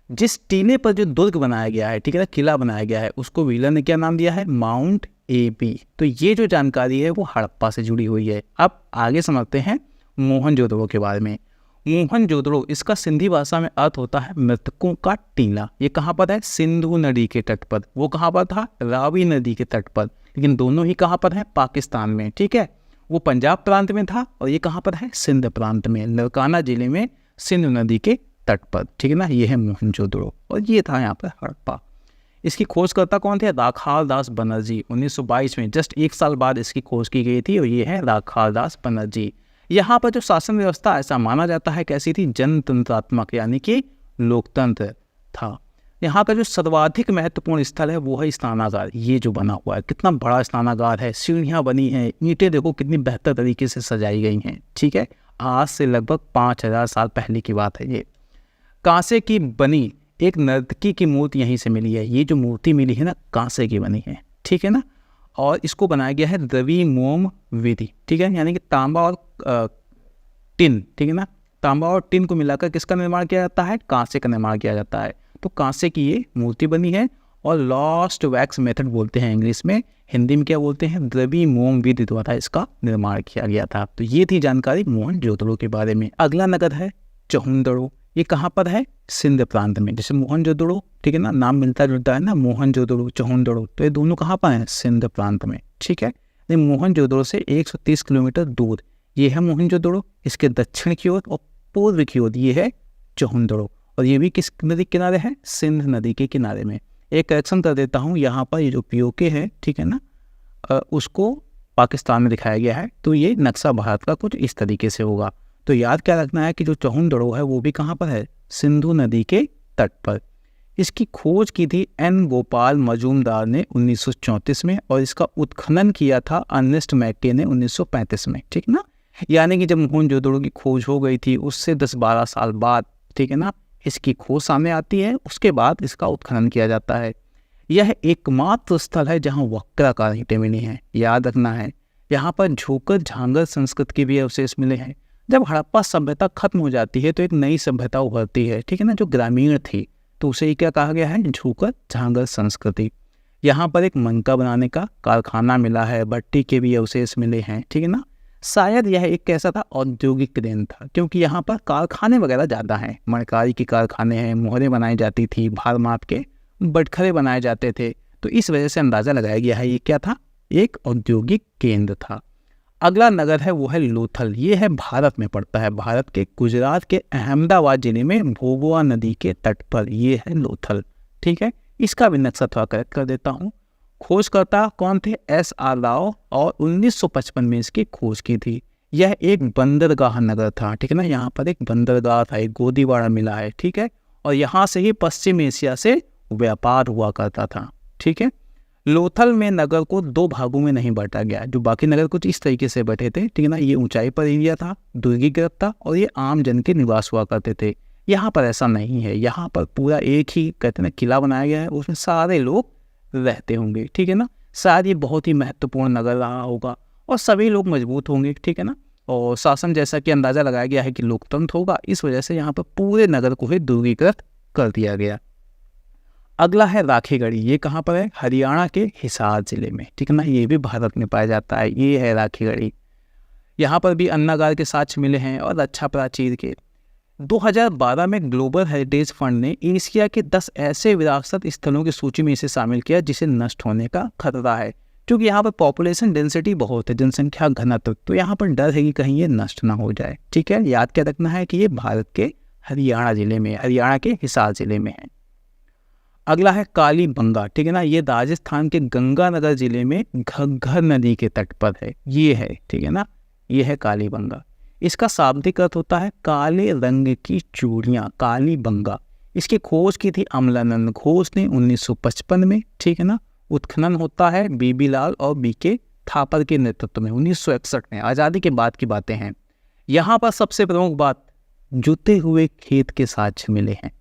जिस टीले पर जो दुर्ग बनाया गया है, ठीक है ना, किला बनाया गया है, उसको व्हीलर ने क्या नाम दिया है? माउंट एबी। तो ये जो जानकारी है वो हड़प्पा से जुड़ी हुई है। अब आगे समझते हैं मोहनजोदड़ो के बारे में। मोहनजोदड़ो, इसका सिंधी भाषा में अर्थ होता है मृतकों का टीला। ये कहाँ पर है? सिंधु नदी के तट पर। वो कहाँ पर था? रावी नदी के तट पर। लेकिन दोनों ही कहाँ पर है? पाकिस्तान में, ठीक है। वो पंजाब प्रांत में था, और ये कहाँ पर है? सिंध प्रांत में, नरकाना जिले में, सिंधु नदी के तट पर, ठीक है ना। ये है मोहनजोदड़ो, और ये था यहाँ पर हड़प्पा। इसकी खोजकर्ता कौन थे? राखाल दास बनर्जी। 1922 में, जस्ट एक साल बाद इसकी खोज की गई थी, और ये है राखाल दास बनर्जी। यहाँ पर जो शासन व्यवस्था, ऐसा माना जाता है, कैसी थी? जनतंत्रात्मक, यानी कि लोकतंत्र था। यहाँ का जो सर्वाधिक महत्वपूर्ण स्थल है वो है स्नानागार। ये जो बना हुआ है, कितना बड़ा स्नानागार है, सीढ़ियाँ बनी हैं, ईंटें देखो कितनी बेहतर तरीके से सजाई गई हैं, ठीक है। आज से लगभग 5000 साल पहले की बात है ये। कांसे की बनी एक नर्तकी की मूर्ति यहीं से मिली है। ये जो मूर्ति मिली है ना, कांसे की बनी है, ठीक है ना। और इसको बनाया गया है द्रवी मोम विधि, ठीक है, यानी कि तांबा और टिन, ठीक है ना। तांबा और टिन को मिलाकर किसका निर्माण किया जाता है? कांसे का निर्माण किया जाता है। तो कांसे की ये मूर्ति बनी है, और लॉस्ट वैक्स मेथड बोलते हैं इंग्लिश में, हिंदी में क्या बोलते हैं? द्रवी मोम विधि द्वारा इसका निर्माण किया गया था। तो ये थी जानकारी मोहनजोदड़ो के बारे में। अगला नगर है चहुंदड़ो। ये कहाँ पर है? सिंध प्रांत में। जैसे मोहनजोदड़ो, ठीक है ना, नाम मिलता जुलता है ना, मोहनजोदड़ो, चहुंदड़ो, तो ये दोनों कहाँ पर हैं? सिंध प्रांत में, ठीक है। मोहनजोदड़ो से 130 किलोमीटर दूर ये है मोहनजोदड़ो। इसके दक्षिण की ओर और पूर्व की ओर ये है चहुंदड़ो, और ये भी किस नदी के किनारे है? सिंध नदी के किनारे में। एक करेक्शन कर देता हूँ, यहाँ पर ये जो पीओके है, ठीक है ना, उसको पाकिस्तान में दिखाया गया है। तो ये नक्शा भारत का कुछ इस तरीके से होगा। तो याद क्या रखना है कि जो चहुंदड़ो है वो भी कहाँ पर है? सिंधु नदी के तट पर। इसकी खोज की थी एन गोपाल मजूमदार ने 1934 में, और इसका उत्खनन किया था अर्नेस्ट मैके ने 1935 में, ठीक ना। यानी कि जब मोहनजोदड़ो की खोज हो गई थी उससे 10-12 साल बाद, ठीक है ना, इसकी खोज सामने आती है, उसके बाद इसका उत्खनन किया जाता है। यह एकमात्र स्थल है जहाँ वक्राकार ईंटें मिली हैं। याद रखना है, यहाँ पर झोकर झांगर संस्कृत के भी अवशेष मिले हैं। जब हड़प्पा सभ्यता खत्म हो जाती है तो एक नई सभ्यता उभरती है, ठीक है ना, जो ग्रामीण थी, तो उसे ही क्या कहा गया है, झोकर झांगर संस्कृति। यहाँ पर एक मनका बनाने का कारखाना मिला है, भट्टी के भी अवशेष मिले हैं, ठीक है ना। शायद यह एक कैसा था, औद्योगिक केंद्र था, क्योंकि यहाँ पर कारखाने वगैरह ज़्यादा हैं, मणकारी के कारखाने हैं, मोहरें बनाई जाती थी, भार माप के बटखरे बनाए जाते थे। तो इस वजह से अंदाज़ा लगाया गया है ये क्या था, एक औद्योगिक केंद्र था। अगला नगर है वो है लोथल। ये है भारत में पड़ता है, भारत के गुजरात के अहमदाबाद जिले में भोगवा नदी के तट पर ये है लोथल, ठीक है। इसका भी नक्शा थोड़ा करेक्ट कर देता हूँ। खोजकर्ता कौन थे, एस.आर. राव, और 1955 में इसकी खोज की थी। यह एक बंदरगाह नगर था, ठीक है ना, यहाँ पर एक बंदरगाह था, एक गोदीवाड़ा मिला है, ठीक है। और यहाँ से ही पश्चिम एशिया से व्यापार हुआ करता था, ठीक है। लोथल में नगर को दो भागों में नहीं बांटा गया, जो बाकी नगर कुछ इस तरीके से बैठे थे, ठीक है ना। ये ऊंचाई पर एरिया था, दुर्गीकृत था, और ये आम जन के निवास हुआ करते थे। यहाँ पर ऐसा नहीं है, यहाँ पर पूरा एक ही कहते हैं ना किला बनाया गया है, उसमें सारे लोग रहते होंगे, ठीक है ना। शायद ये बहुत ही महत्वपूर्ण नगर रहा होगा और सभी लोग मजबूत होंगे, ठीक है ना। और शासन जैसा कि अंदाज़ा लगाया गया है कि लोकतंत्र होगा, इस वजह से यहाँ पर पूरे नगर को ही दुर्गीकृत कर दिया गया। अगला है राखीगढ़ी। ये कहाँ पर है, हरियाणा के हिसार जिले में, ठीक है ना। ये भी भारत में पाया जाता है। ये है राखीगढ़ी। यहाँ पर भी अन्नागार के साक्ष्य मिले हैं और रक्षा प्राचीर के। 2012 में ग्लोबल हेरिटेज फंड ने एशिया के 10 ऐसे विरासत स्थलों की सूची में इसे शामिल किया जिसे नष्ट होने का खतरा है, क्योंकि यहाँ पर पॉपुलेशन डेंसिटी बहुत है, जनसंख्या घनत्व, तो यहाँ पर डर है कि कहीं ये नष्ट ना हो जाए, ठीक है। याद क्या रखना है कि ये भारत के हरियाणा जिले में, हरियाणा के हिसार जिले में है। अगला है कालीबंगा, ठीक है ना। ये राजस्थान के गंगानगर जिले में घग्गर नदी के तट पर है, ये है, ठीक है ना। ये है कालीबंगा। इसका शाब्दिक अर्थ होता है काले रंग की चूड़ियाँ, कालीबंगा। इसकी खोज की थी अमलानंद घोष ने 1955 में, ठीक है ना। उत्खनन होता है बीबी लाल और बीके थापर के नेतृत्व में 1961 में, आज़ादी के बाद की बातें हैं। यहाँ पर सबसे प्रमुख बात, जुते हुए खेत के साक्ष्य मिले हैं।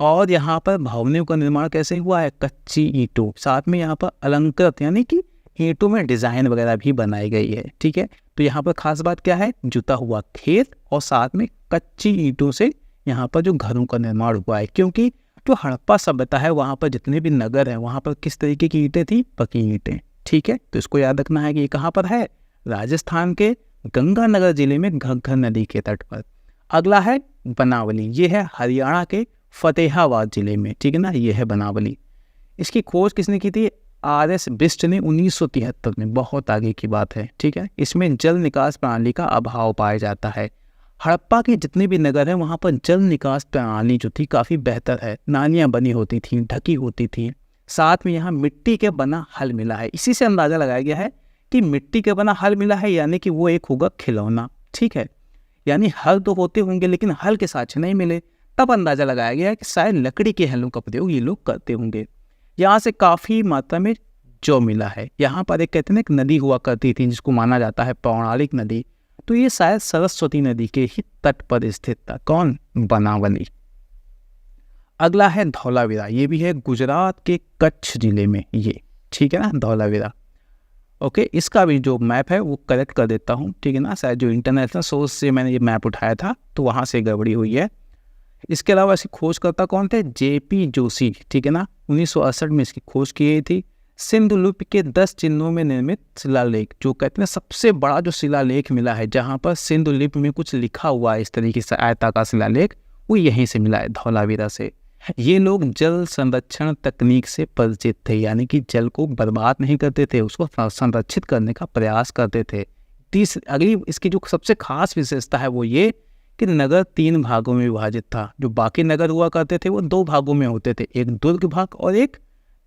और यहाँ पर भवनों का निर्माण कैसे हुआ है, कच्ची ईंटों, साथ में यहाँ पर अलंकृत यानी कि ईंटों में डिज़ाइन वगैरह भी बनाई गई है, ठीक है। तो यहाँ पर खास बात क्या है, जुता हुआ खेत और साथ में कच्ची ईंटों से यहाँ पर जो घरों का निर्माण हुआ है, क्योंकि जो हड़प्पा सभ्यता है वहाँ पर जितने भी नगर हैं वहाँ पर किस तरीके की ईंटें थी, पकी ईंटें, ठीक है। तो इसको याद रखना है कि ये कहाँ पर है, राजस्थान के गंगानगर जिले में घग्गर नदी के तट पर। अगला है बनावली। ये है हरियाणा के फतेहाबाद जिले में, ठीक है ना। ये है बनावली। इसकी खोज किसने की थी, R.S. बिष्ट ने 1973 में, बहुत आगे की बात है, ठीक है। इसमें जल निकास प्रणाली का अभाव पाया जाता है। हड़प्पा के जितने भी नगर हैं वहाँ पर जल निकास प्रणाली जो थी काफ़ी बेहतर है, नालियाँ बनी होती थी, ढकी होती थी, साथ में यहाँ मिट्टी के बना हल मिला है। इसी से अंदाज़ा लगाया गया है कि मिट्टी के बना हल मिला है, यानी कि वो एक होगा खिलौना, ठीक है। यानी हल तो होते होंगे लेकिन हल के साक्ष्य नहीं मिले, तब अंदाज़ा लगाया गया है कि शायद लकड़ी के हलों का प्रयोग ये लोग करते होंगे। यहाँ से काफ़ी मात्रा में जौ मिला है। यहाँ पर एक कहते हैं एक नदी हुआ करती थी जिसको माना जाता है पौराणिक नदी, तो ये शायद सरस्वती नदी के ही तट पर स्थित था। कौन, बनावली। अगला है धौलावीरा। ये भी है गुजरात के कच्छ जिले में, ये, ठीक है ना, धौलावीरा। ओके, इसका भी जो मैप है वो करेक्ट कर देता हूँ, ठीक है ना। शायद जो इंटरनेशनल सोर्स से मैंने ये मैप उठाया था तो वहाँ से गड़बड़ी हुई है। इसके अलावा इसकी खोजकर्ता कौन थे, J.P. जोशी, ठीक है ना। 1968 में इसकी खोज की गई थी। सिंधु लिपि के 10 चिन्हों में निर्मित शिलालेख, जो कहते हैं सबसे बड़ा जो शिलालेख मिला है जहाँ पर सिंधु लिपि में कुछ लिखा हुआ है इस तरीके से आयताकार शिलालेख, वो यहीं से मिला है, धौलावीरा से। ये लोग जल संरक्षण तकनीक से परिचित थे, यानी कि जल को बर्बाद नहीं करते थे, उसको संरक्षित करने का प्रयास करते थे। अगली इसकी जो सबसे खास विशेषता है वो ये कि नगर 3 भागों में विभाजित था। जो बाकी नगर हुआ करते थे वो 2 भागों में होते थे, एक दुर्ग भाग और एक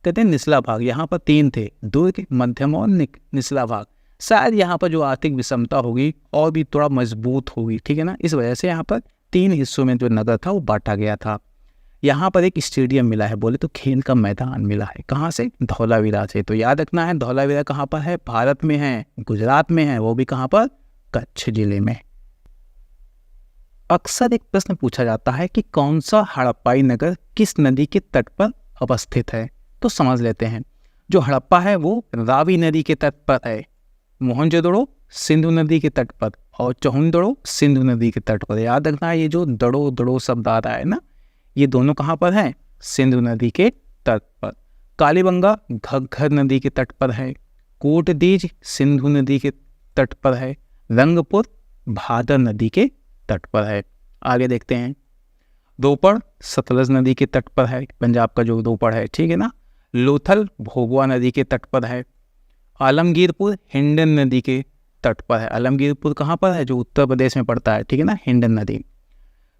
कहते हैं निचला भाग। यहाँ पर 3 थे, दुर्ग, मध्यम और निचला भाग। शायद यहाँ पर जो आर्थिक विषमता होगी और भी थोड़ा मजबूत होगी, ठीक है ना। इस वजह से यहाँ पर 3 हिस्सों में जो नगर था वो बांटा गया था। यहाँ पर एक स्टेडियम मिला है, बोले तो खेल का मैदान मिला है। कहाँ से, धौलावीरा से। तो याद रखना है धौलावीरा कहाँ पर है, भारत में है, गुजरात में है, वो भी कहाँ पर, कच्छ जिले में। अक्सर एक प्रश्न पूछा जाता है कि कौन सा हड़प्पाई नगर किस नदी के तट पर अवस्थित है। तो समझ लेते हैं। जो हड़प्पा है वो रावी नदी के तट पर है, मोहनजोदड़ो सिंधु नदी के तट पर, और चौहनदड़ो सिंधु नदी के तट पर। याद रखना ये जो दड़ो दड़ो शब्द आ रहा है ना, ये दोनों कहाँ पर हैं? सिंधु नदी के तट पर। कालीबंगा घग्गर नदी के तट पर है, कोटदीज सिंधु नदी के तट पर है, रंगपुर भादर नदी के तट पर है। आगे देखते हैं, रोपड़ सतलज नदी के तट पर है, पंजाब का जो रोपड़ है, ठीक है ना। लोथल भोगवा नदी के तट पर है। आलमगीरपुर हिंडन नदी के तट पर है। आलमगीरपुर कहाँ पर है? जो उत्तर प्रदेश में पड़ता है, ठीक है ना, हिंडन नदी।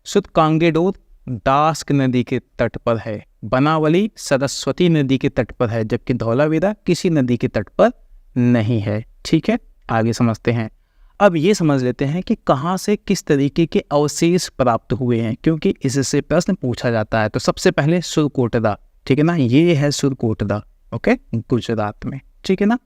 सुतकांगेडोर दास्क नदी के तट पर है। बनावली सरस्वती नदी के तट पर है, जबकि धौलावीरा किसी नदी के तट पर नहीं है, ठीक है। आगे समझते हैं। अब ये समझ लेते हैं कि कहाँ से किस तरीके के अवशेष प्राप्त हुए हैं, क्योंकि इससे प्रश्न पूछा जाता है। तो सबसे पहले सुरकोटदा, ठीक है ना, ये है सुरकोटदा, ओके, गुजरात में, ठीक है ना।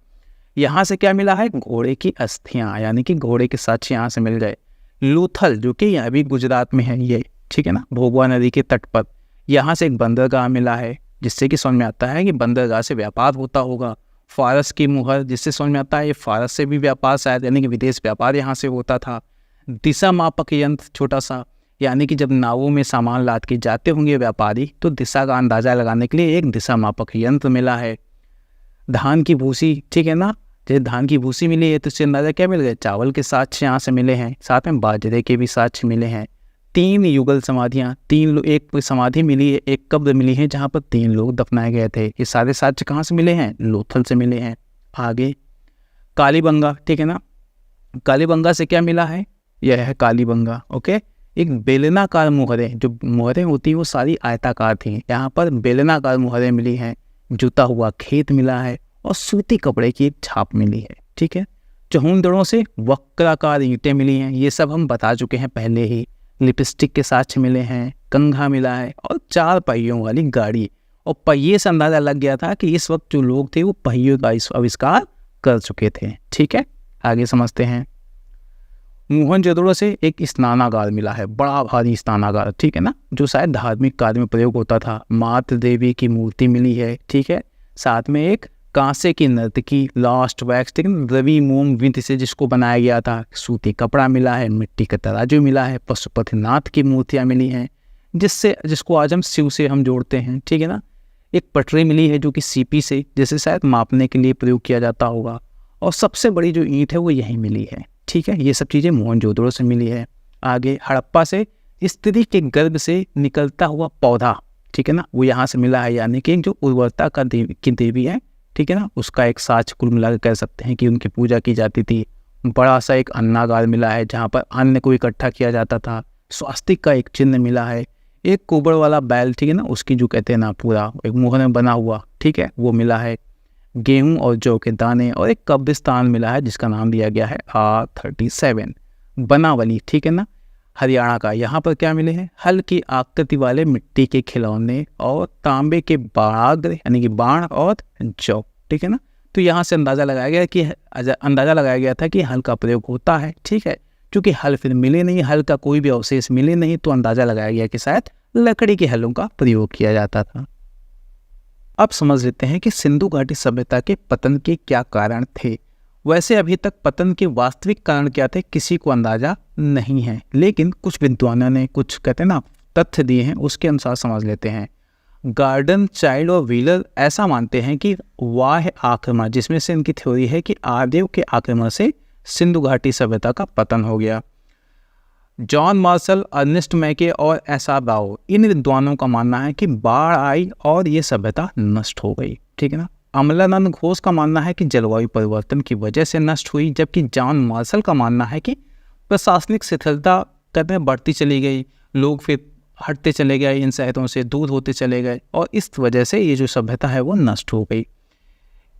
यहाँ से क्या मिला है? घोड़े की अस्थियाँ, यानी कि घोड़े के साक्ष्य यहाँ से मिल गए। लोथल जो कि यह भी गुजरात में है, ये, ठीक है ना, भोगवा नदी के तट पर। यहाँ से एक बंदरगाह मिला है, जिससे कि समझ में आता है कि बंदरगाह से व्यापार होता होगा। फारस की मुहर, जिससे समझ में आता है ये फारस से भी व्यापार शायद, यानी कि विदेश व्यापार यहाँ से होता था। दिशा मापक यंत्र छोटा सा, यानी कि जब नावों में सामान लाद के जाते होंगे व्यापारी, तो दिशा का अंदाजा लगाने के लिए एक दिशा मापक यंत्र मिला है। धान की भूसी, ठीक है ना, जैसे धान की भूसी मिली है तो इससे अंदाजा क्या मिल गया? चावल के साक्ष्य यहाँ से मिले हैं, साथ में बाजरे के भी साक्ष्य मिले हैं। 3 युगल समाधियाँ, 3 लोग, एक समाधि मिली है, एक कब्र मिली है जहाँ पर 3 लोग दफनाए गए थे। ये सारे साक्ष्य कहाँ से मिले हैं? लोथल से मिले हैं। आगे कालीबंगा, ठीक है ना, कालीबंगा से क्या मिला है? यह है कालीबंगा, ओके। एक बेलनाकार मुहरें, जो मुहरें होती हैं वो सारी आयताकार थी, यहाँ पर बेलनाकार मुहरें मिली हैं। जुता हुआ खेत मिला है और सूती कपड़े की एक छाप मिली है, ठीक है। चौहनदड़ों से वक्राकार ईंटें मिली हैं, ये सब हम बता चुके हैं पहले ही। लिपस्टिक के साक्ष्य मिले हैं, कंघा मिला है और 4 पहियों वाली गाड़ी। और पहिए से अंदाजा लग गया था कि इस वक्त जो लोग थे वो पहियों का आविष्कार कर चुके थे, ठीक है। आगे समझते हैं। मोहनजोदड़ो से एक स्नानागार मिला है, बड़ा भारी स्नानागार, ठीक है ना, जो शायद धार्मिक कार्य में प्रयोग होता था। मातृ देवी की मूर्ति मिली है, ठीक है। साथ में एक कांसे की नर्तकी, लास्ट वैक्स, ठीक है, रवि मोम विंध्य से जिसको बनाया गया था। सूती कपड़ा मिला है, मिट्टी का तराजू मिला है, पशुपतिनाथ की मूर्तियाँ मिली हैं, जिसको आज हम शिव से हम जोड़ते हैं, ठीक है ना। एक पटरी मिली है जो कि सीपी से, जिसे शायद मापने के लिए प्रयोग किया जाता होगा। और सबसे बड़ी जो ईंट है वो यहीं मिली है, ठीक है। ये सब चीज़ें मोहनजोदड़ो से मिली है। आगे हड़प्पा से स्त्री के गर्भ से निकलता हुआ पौधा, ठीक है ना, वो यहाँ से मिला है, यानी कि जो उर्वरता की देवी है, ठीक है ना, उसका एक साक्ष्य कुल मिला कह सकते हैं कि उनकी पूजा की जाती थी। बड़ा सा एक अन्नागार मिला है जहाँ पर अन्न को इकट्ठा किया जाता था। स्वास्तिक का एक चिन्ह मिला है। एक कुबड़ वाला बैल, ठीक है ना, उसकी जो कहते हैं ना पूरा एक मुहर में बना हुआ, ठीक है, वो मिला है। गेहूं और जौ के दाने और एक कब्रिस्तान मिला है जिसका नाम दिया गया है R37। बनावली, ठीक है ना, हरियाणा का। यहाँ पर क्या मिले हैं? हल्की आकृति वाले मिट्टी के खिलौने और तांबे के बाणाग्र, यानी कि बाण और जौ, ठीक है ना। तो यहाँ से अंदाज़ा लगाया गया था कि हल का प्रयोग होता है, ठीक है। क्योंकि हल फिर मिले नहीं, हल का कोई भी अवशेष मिले नहीं, तो अंदाज़ा लगाया गया कि शायद लकड़ी के हलों का प्रयोग किया जाता था। अब समझ लेते हैं कि सिंधु घाटी सभ्यता के पतन के क्या कारण थे। वैसे अभी तक पतन के वास्तविक कारण क्या थे किसी को अंदाजा नहीं है, लेकिन कुछ विद्वानों ने कुछ कहते हैं ना तथ्य दिए हैं, उसके अनुसार समझ लेते हैं। गार्डन, चाइल्ड और व्हीलर ऐसा मानते हैं कि वाह्य आक्रमण, जिसमें से इनकी थ्योरी है कि आर्यों के आक्रमण से सिंधु घाटी सभ्यता का पतन हो गया। जॉन मार्शल, अर्नेस्ट मैके और एस.आर. राव, इन विद्वानों का मानना है कि बाढ़ आई और ये सभ्यता नष्ट हो गई, ठीक है ना। अमलानंद घोष का मानना है कि जलवायु परिवर्तन की वजह से नष्ट हुई, जबकि जॉन मार्शल का मानना है कि प्रशासनिक शिथिलता कहते हैं बढ़ती चली गई, लोग फिर हटते चले गए, इन शहरों से दूर होते चले गए और इस वजह से ये जो सभ्यता है वो नष्ट हो गई।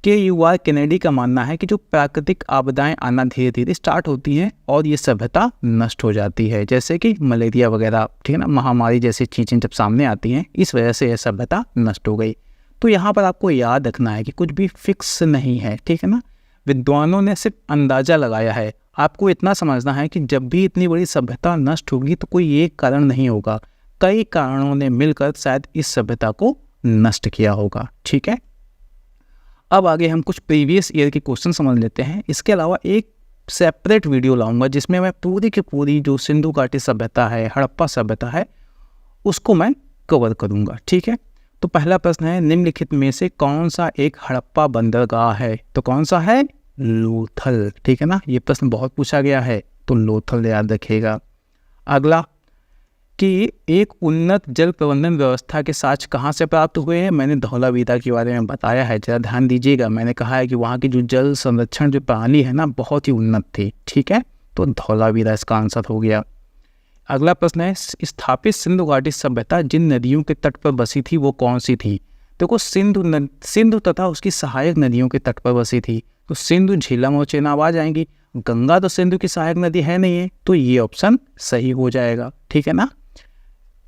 के.यू.आर. केनेडी का मानना है कि जो प्राकृतिक आपदाएं आना धीरे धीरे स्टार्ट होती हैं और ये सभ्यता नष्ट हो जाती है, जैसे कि मलेरिया वगैरह, ठीक है ना, महामारी जैसी चीज़ें जब सामने आती हैं, इस वजह से यह सभ्यता नष्ट हो गई। तो यहाँ पर आपको याद रखना है कि कुछ भी फिक्स नहीं है, ठीक है ना, विद्वानों ने सिर्फ अंदाज़ा लगाया है। आपको इतना समझना है कि जब भी इतनी बड़ी सभ्यता नष्ट होगी तो कोई एक कारण नहीं होगा, कई कारणों ने मिलकर शायद इस सभ्यता को नष्ट किया होगा, ठीक है। अब आगे हम कुछ प्रीवियस ईयर के क्वेश्चन समझ लेते हैं। इसके अलावा एक सेपरेट वीडियो लाऊंगा जिसमें मैं पूरी की पूरी जो सिंधु घाटी सभ्यता है, हड़प्पा सभ्यता है, उसको मैं कवर करूंगा। ठीक है, तो पहला प्रश्न है, निम्नलिखित में से कौन सा एक हड़प्पा बंदरगाह है? तो कौन सा है? लोथल। ठीक है ना, ये प्रश्न बहुत पूछा गया है, तो लोथल याद रखिएगा। अगला कि एक उन्नत जल प्रबंधन व्यवस्था के साक्ष्य कहाँ से प्राप्त हुए हैं? मैंने धौलावीरा के बारे में बताया है, जरा ध्यान दीजिएगा। मैंने कहा है कि वहाँ की जो जल संरक्षण जो प्रणाली है ना, बहुत ही उन्नत थी। ठीक है, तो धौलावीरा इसका आंसर हो गया। अगला प्रश्न है, स्थापित सिंधु घाटी सभ्यता जिन नदियों के तट पर बसी थी वो कौन सी थी? देखो, सिंधु तथा उसकी सहायक नदियों के तट पर बसी थी, तो सिंधु, झेलम और चेनाब आ जाएंगी। गंगा तो सिंधु की सहायक नदी है नहीं है, तो ये ऑप्शन सही हो जाएगा। ठीक है ना,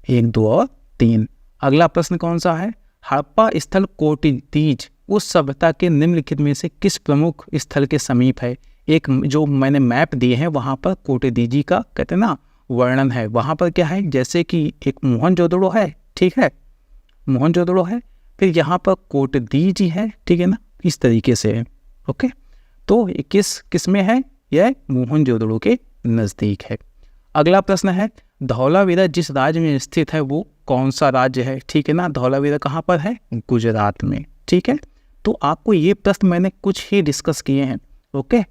1, 2 और 3। अगला प्रश्न कौन सा है? हड़प्पा स्थल कोटिदीज उस सभ्यता के निम्नलिखित में से किस प्रमुख स्थल के समीप है? एक जो मैंने मैप दिए हैं वहाँ पर कोटिदीजी का कहते हैं ना वर्णन है। वहाँ पर क्या है, जैसे कि एक मोहनजोदड़ो है, ठीक है, मोहनजोदड़ो है, फिर यहाँ पर कोटिदीजी है। ठीक है ना, इस तरीके से है। ओके, तो ये किस में है? यह मोहनजोदड़ो के नज़दीक है। अगला प्रश्न है, धौलावीरा जिस राज्य में स्थित है वो कौन सा राज्य है? ठीक है ना, धौलावीरा कहाँ पर है? गुजरात में। ठीक है, तो आपको ये प्रश्न मैंने कुछ ही डिस्कस किए हैं। ओके,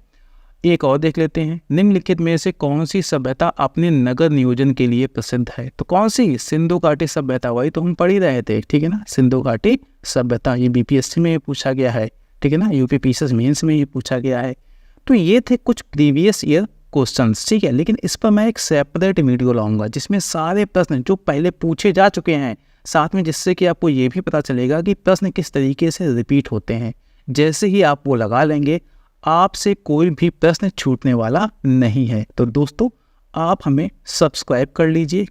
एक और देख लेते हैं, निम्नलिखित में से कौन सी सभ्यता अपने नगर नियोजन के लिए प्रसिद्ध है? तो कौन सी? सिंधु घाटी सभ्यता, वही तो हम पढ़ ही रहे थे। ठीक है ना, सिंधु घाटी सभ्यता, ये बीपीएससी में पूछा गया है। ठीक है ना, यूपीपीएससी मेंस में ये पूछा गया है। तो ये थे कुछ प्रीवियस ईयर क्वेश्चंस। ठीक है, लेकिन इस पर मैं एक सेपरेट वीडियो लाऊंगा जिसमें सारे प्रश्न जो पहले पूछे जा चुके हैं, साथ में जिससे कि आपको ये भी पता चलेगा कि प्रश्न किस तरीके से रिपीट होते हैं। जैसे ही आप वो लगा लेंगे, आपसे कोई भी प्रश्न छूटने वाला नहीं है। तो दोस्तों, आप हमें सब्सक्राइब कर लीजिए।